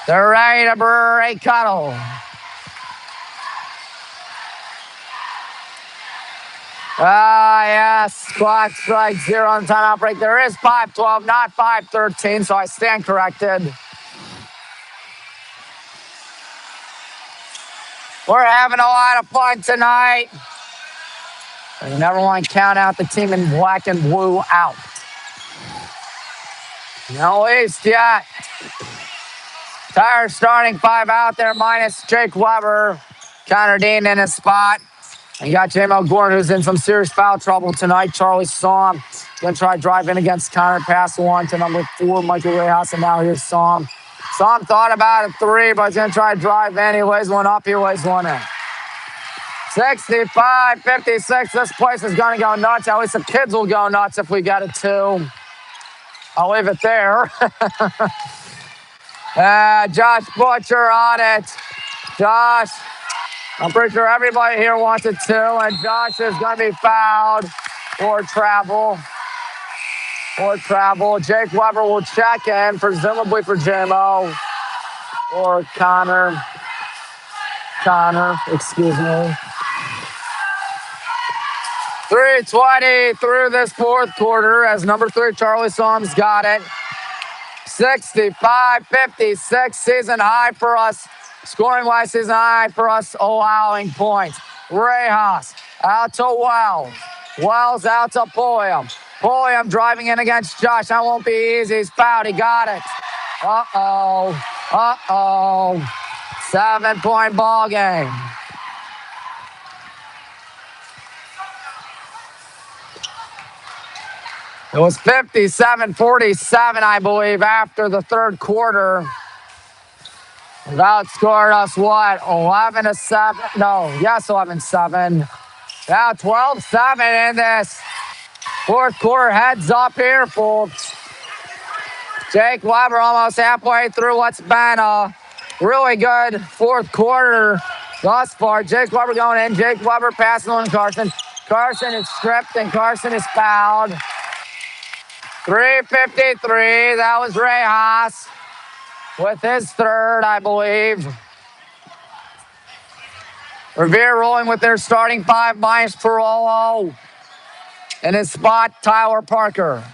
S1: They're ready to break cuddle. Yes. Clock strikes 0 on the timeout break. There is 5:12, not 5:13, so I stand corrected. We're having a lot of fun tonight. You never want to count out the team in black and blue out. No least yet. Tire starting 5 out there, minus Jake Weber. Connor Dean in his spot. And you got J-Mo Gordon, who's in some serious foul trouble tonight. Charlie Somm going to try to drive in against Connor. Pass 1 to number 4, Michael Rejas, and now here's Somm. Somm thought about a 3, but he's going to try to drive in. He lays one up, he lays one in. 65-56. This place is going to go nuts. At least the kids will go nuts if we get a 2. I'll leave it there. Josh Butcher on it. Josh, I'm pretty sure everybody here wants it 2, and Josh is going to be fouled for travel. Jake Weber will check in, presumably for JMO or Connor, excuse me. 3:20 through this fourth quarter as number 3, Charlie Somm's got it. 65-56, season high for us. Scoring-wise, season high for us, allowing points. Rejas out to Wells. Wells out to Pulliam. Pulliam driving in against Josh. That won't be easy. He's fouled. He got it. Uh-oh. 7-point ball game. It was 57-47, I believe, after the third quarter. It outscored us, 11-7? No, yes, 11-7. Now 12-7 in this fourth quarter. Heads up here, folks. Jake Weber almost halfway through what's been a really good fourth quarter thus far. Jake Weber going in. Jake Weber passing on Carson. Carson is stripped, and Carson is fouled. 3:53. That was Rejas with his 3rd, I believe. Revere rolling with their starting 5, minus Perolo. In his spot, Tyler Parker.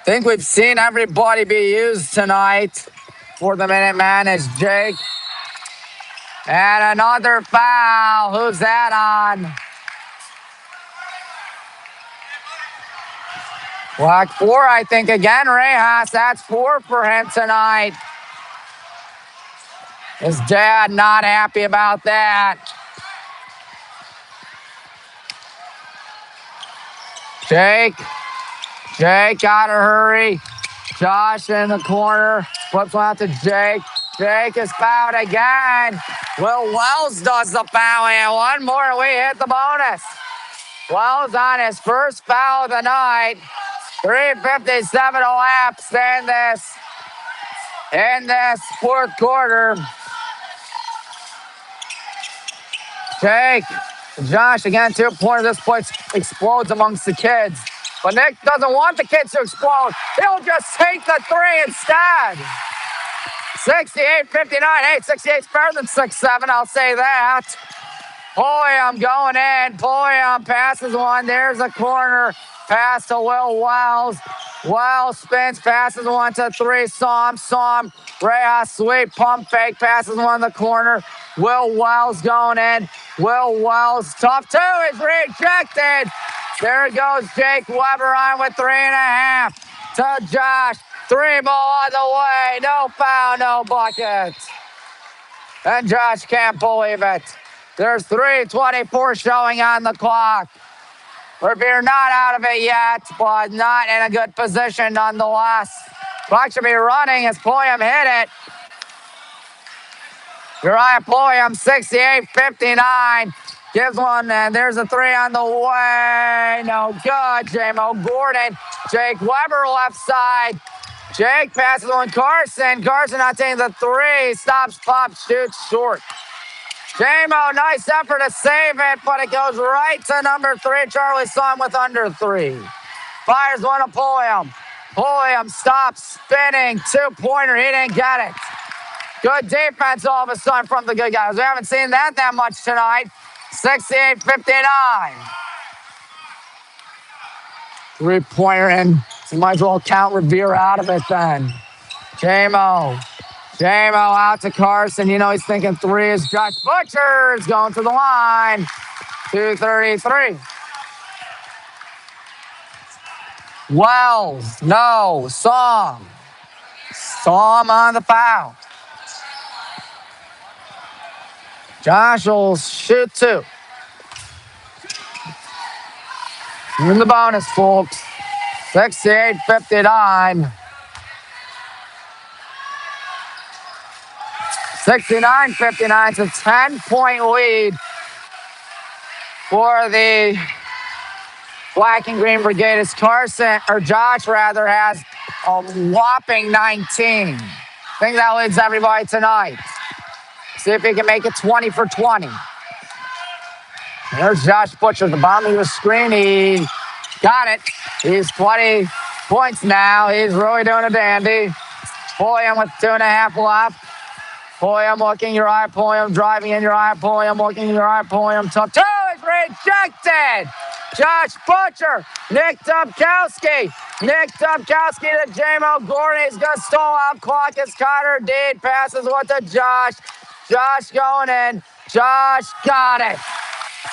S1: I think we've seen everybody be used tonight for the Minutemen as Jake. And another foul. Who's that on? Block 4, I think, again, Rejas. That's 4 for him tonight. His dad not happy about that. Jake gotta hurry. Josh in the corner, flips one out to Jake. Jake is fouled again. Will Wells does the foul, and one more, and we hit the bonus. Wells on his first foul of the night. 3:57 elapsed in this fourth quarter. Jake, Josh again, 2-pointer. This place explodes amongst the kids. But Nick doesn't want the kids to explode. He'll just take the 3 instead. 68-59. Hey, 68's better than 6-7, I'll say that. Pulliam going in. Pulliam passes one. There's a corner. Pass to Will Wells. Wells spins, passes one to 3. Som. Rejas sweep, pump fake, passes one in the corner. Will Wells going in. Will Wells, tough 2 is rejected. There goes Jake Weber on with 3.5 to Josh. 3 ball on the way. No foul, no bucket. And Josh can't believe it. There's 3:24 showing on the clock. Revere not out of it yet, but not in a good position nonetheless. Clock should be running as Pulliam hit it. Uriah Pulliam, 68-59. Gives one, and there's a 3 on the way. No good. J-Mo Gordon. Jake Weber left side. Jake passes on Carson. Carson not taking the 3. Stops, pops, shoots short. J-Mo, nice effort to save it, but it goes right to number 3. Charlie Son with under 3. Fires one to Pulliam. Pulliam stops spinning. 2-pointer. He didn't get it. Good defense all of a sudden from the good guys. We haven't seen that much tonight. 68-59. 3-pointer, and you might as well count Revere out of it then. J-Mo out to Carson. You know he's thinking 3 is Josh Butcher is going to the line. 2:33. Wells, no. Som on the foul. Josh will shoot 2. In the bonus, folks. 68-59. 69-59. It's a 10-point lead for the Black and Green Brigade as Josh rather, has a whopping 19. I think that leads everybody tonight. See if he can make it 20 for 20. There's Josh Butcher, the bottom of the screen. He got it. He's 20 points now. He's really doing a dandy. Pulliam with 2.5 left. Pulliam looking, Uriah Pulliam driving in, Uriah Pulliam looking, Uriah Pulliam. Tough 2 is rejected. Josh Butcher, Nick Dubkowski to J-Mo Gordon. He's going to stall out clock as Connor Deed passes one to Josh. Josh going in. Josh got it.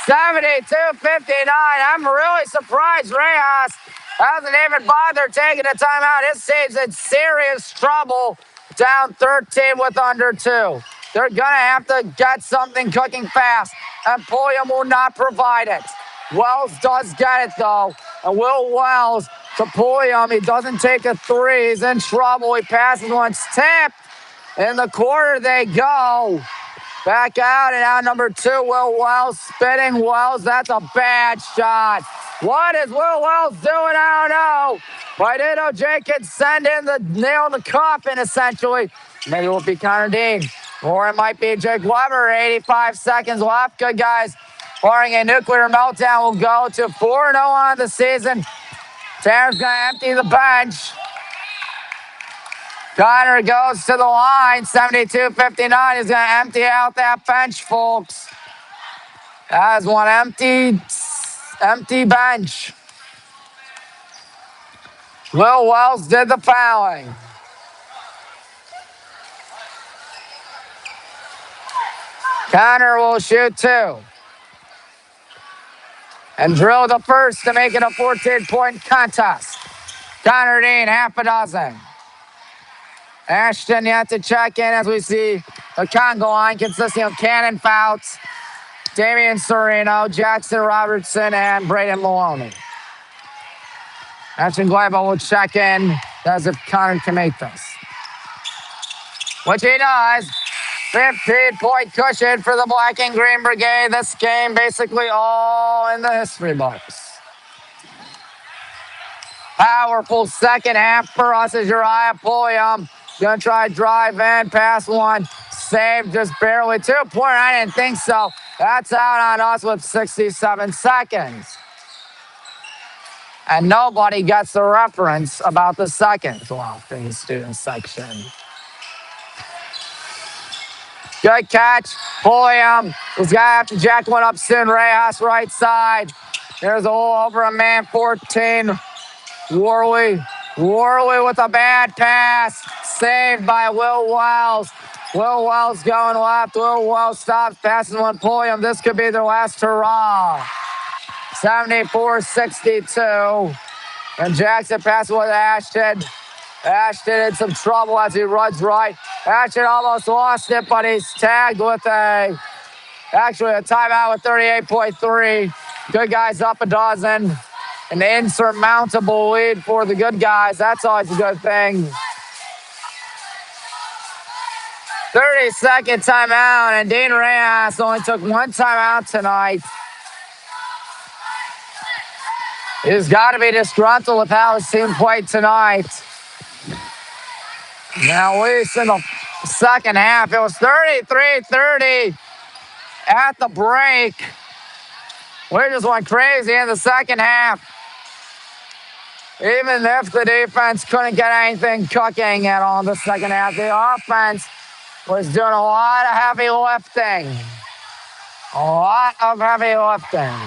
S1: 72-59. I'm really surprised Rejas hasn't even bothered taking a timeout. His team's in serious trouble. Down 13 with under 2. They're going to have to get something cooking fast, and Pulliam will not provide it. Wells does get it, though. And Will Wells to Pulliam. He doesn't take a 3. He's in trouble. He passes one. Tipped. In the corner they go. Back out, and now number 2, Will Wells spinning. Wells, that's a bad shot. What is Will Wells doing? I don't know. But I know Jake can send in the nail in the coffin, essentially. Maybe it will be Connor Dean. Or it might be Jake Weber. 85 seconds left. Good guys. Barring a nuclear meltdown, will go to 4-0 on the season. Tanner's going to empty the bench. Connor goes to the line. 72-59. He's going to empty out that bench, folks. That is one empty bench. Will Wells did the fouling. Connor will shoot 2. And drill the first to make it a 14-point contest. Connor Dean, half a dozen. Ashton yet to check in as we see the Congo line consisting of Cannon Fouts, Damian Sereno, Jackson Robertson, and Braden Maloney. Ashton Gleba will check in as if Connor can make this. Which he does. 15-point cushion for the Black and Green Brigade. This game basically all in the history books. Powerful second half for us as Uriah Pulliam. Gonna try to drive in, pass one, save just barely. 2 point, I didn't think so. That's out on us with 67 seconds. And nobody gets the reference about the seconds left in the student section. Good catch. Pulliam was gonna have to jack one up soon. Reyes right side. There's a hole over a man 14. Worley with a bad pass. Saved by Will Wells. Will Wells going left. Will Wells stops, passes one Pulliam. This could be their last hurrah. 74-62. And Jackson passes with Ashton. Ashton in some trouble as he runs right. Ashton almost lost it, but he's tagged with actually a timeout with 38.3. Good guys up a dozen. An insurmountable lead for the good guys. That's always a good thing. 30-second timeout, and Dean Reyes only took one timeout tonight. He's got to be disgruntled with how his team played tonight. Now, at least in the second half, it was 33-30 at the break. We just went crazy in the second half. Even if the defense couldn't get anything cooking at all in the second half, the offense was doing a lot of heavy lifting. A lot of heavy lifting.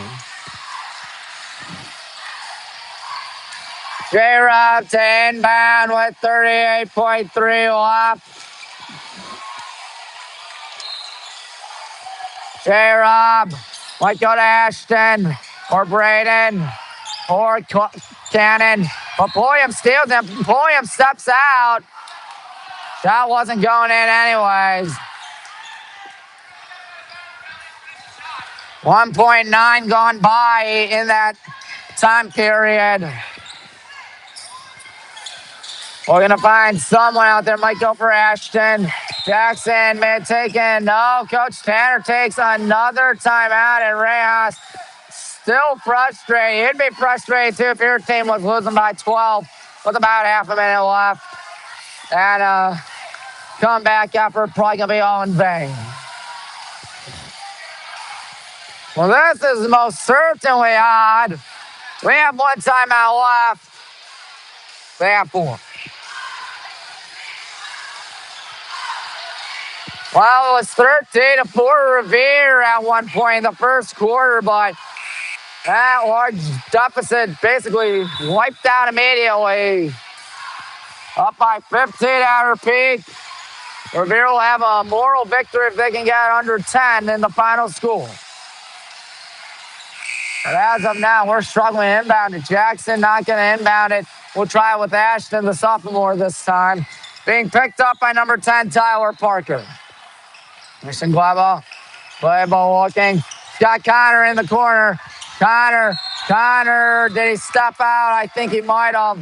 S1: J-Rob to inbound with 38.3 left. J-Rob might go to Ashton or Braden or Cannon. But Pulliam steals him. Pulliam steps out. That wasn't going in anyways. 1.9 gone by in that time period. We're going to find someone out there. Might go for Ashton. Jackson may have taken. No, Coach Tanner takes another timeout, and Reyes still frustrated. You'd be frustrated, too, if your team was losing by 12 with about half a minute left. And comeback effort probably going to be all in vain. Well, this is most certainly odd. We have one timeout left. They have 4. Well, it was 13-4 Revere at one point in the first quarter, but that large deficit basically wiped out immediately. Up by 15 after peak. Revere will have a moral victory if they can get under 10 in the final score. But as of now, we're struggling to inbound it. Jackson not going to inbound it. We'll try it with Ashton, the sophomore this time. Being picked up by number 10, Tyler Parker. Mission Gleba looking. Got Connor in the corner. Connor, did he step out? I think he might have.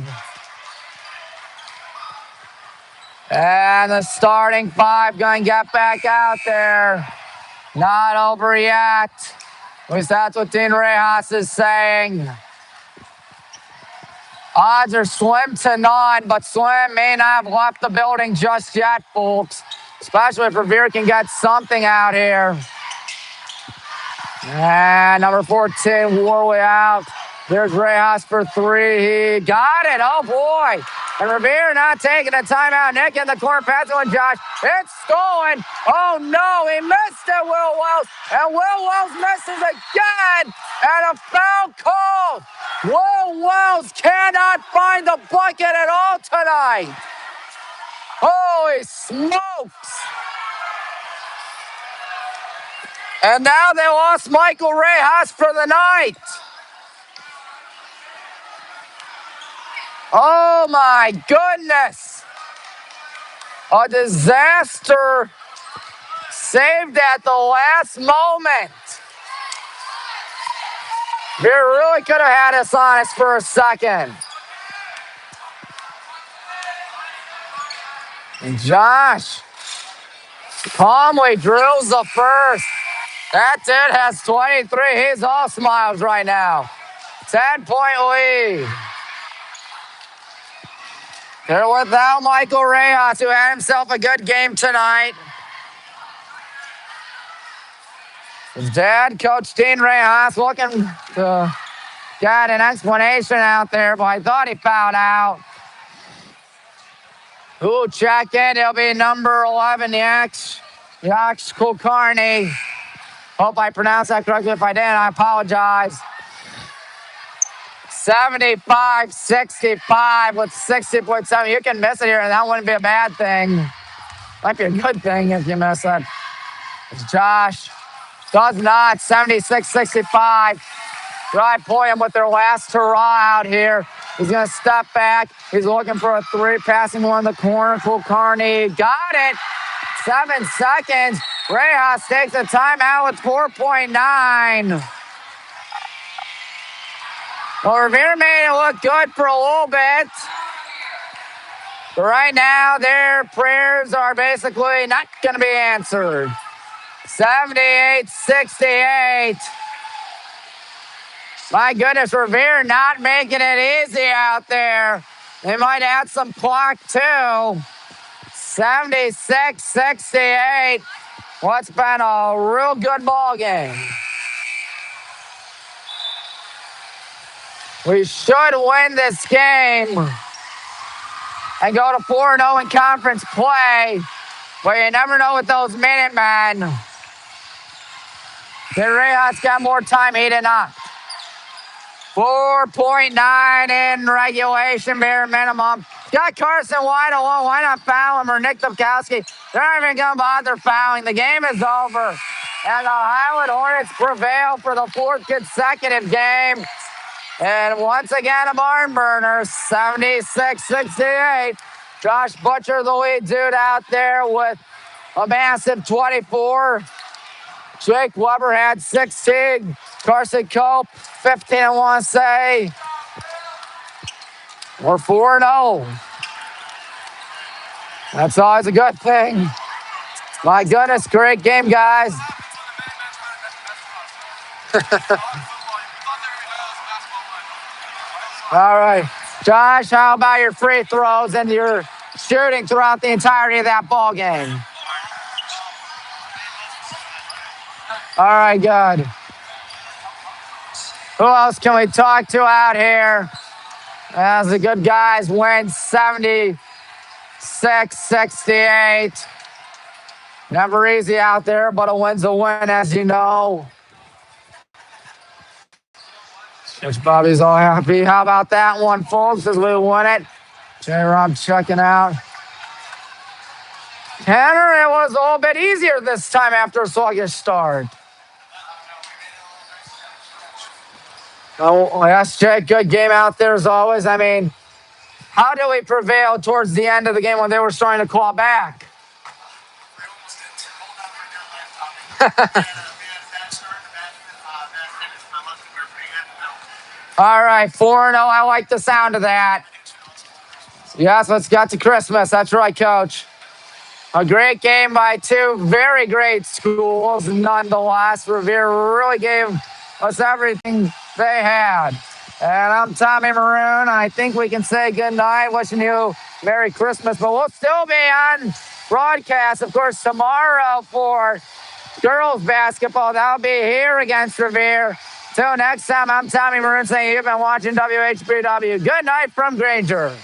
S1: And the starting 5 going to get back out there. Not over yet. At least that's what Dean Reyes is saying. Odds are slim to none, but Slim may not have left the building just yet, folks. Especially if Revere can get something out here. And number 14, Worley out. There's Reyes for 3. He got it. Oh, boy. And Revere not taking a timeout. Nick in the corner, passing on Josh. It's stolen. Oh, no. He missed it, Will Wells. And Will Wells misses again. And a foul call. Will Wells cannot find the bucket at all tonight. Holy smokes. And now they lost Michael Reyes for the night. Oh my goodness. A disaster saved at the last moment. We really could have had us on us for a second. And Josh calmly drills the first. That dude has 23. He's all smiles right now. 10-point lead. They're without Michael Rejas, who had himself a good game tonight. His dad, Coach Dean Rejas, looking to get an explanation out there, but I thought he fouled out. Who'll check in? It'll be number 11, Yax Kulkarni. Hope I pronounced that correctly. If I didn't, I apologize. 75-65 with 60.7. You can miss it here, and that wouldn't be a bad thing. Might be a good thing if you miss it. It's Josh does not. 76-65. Dry point with their last hurrah out here. He's going to step back. He's looking for a three, passing one in the corner. Kulkarni got it. 7 seconds. Rejas takes a timeout with 4.9. Well, Revere made it look good for a little bit. But right now, their prayers are basically not going to be answered. 78-68. My goodness, Revere not making it easy out there. They might add some clock, too. 76-68. What's been a real good ball game. We should win this game and go to 4-0 in conference play, but you never know with those Minutemen. Did Rejas got more time? He did not. 4.9 in regulation, bare minimum. Got Carson wide alone. Why not foul him or Nick Dubkowski? They're not even going to bother fouling. The game is over. And the Highland Hornets prevail for the 4th consecutive game. And once again, a barn burner, 76-68. Josh Butcher, the lead dude out there with a massive 24. Jake Weber had 16. Carson Cope, 15, I want to say. We're 4-0. That's always a good thing. My goodness, great game, guys. All right. Josh, how about your free throws and your shooting throughout the entirety of that ball game? All right, good. Who else can we talk to out here? As the good guys win 76-68. Never easy out there, but a win's a win, as you know. Coach Bobby's all happy. How about that one, folks, as we won it? J-Rob checking out. Tanner, it was a little bit easier this time after a sluggish start. Oh, yes, Jake, good game out there as always. I mean, how did we prevail towards the end of the game when they were starting to claw back? All right, 4-0. I like the sound of that. Yes, let's get to Christmas. That's right, Coach. A great game by two very great schools, nonetheless. Revere really gave us everything they had. And I'm Tommy Maroon. I think we can say good night, wishing you Merry Christmas. But we'll still be on broadcast, of course, tomorrow for girls basketball. That'll be here against Revere. Till next time, I'm Tommy Maroon saying you've been watching WHBW. Good night from Granger.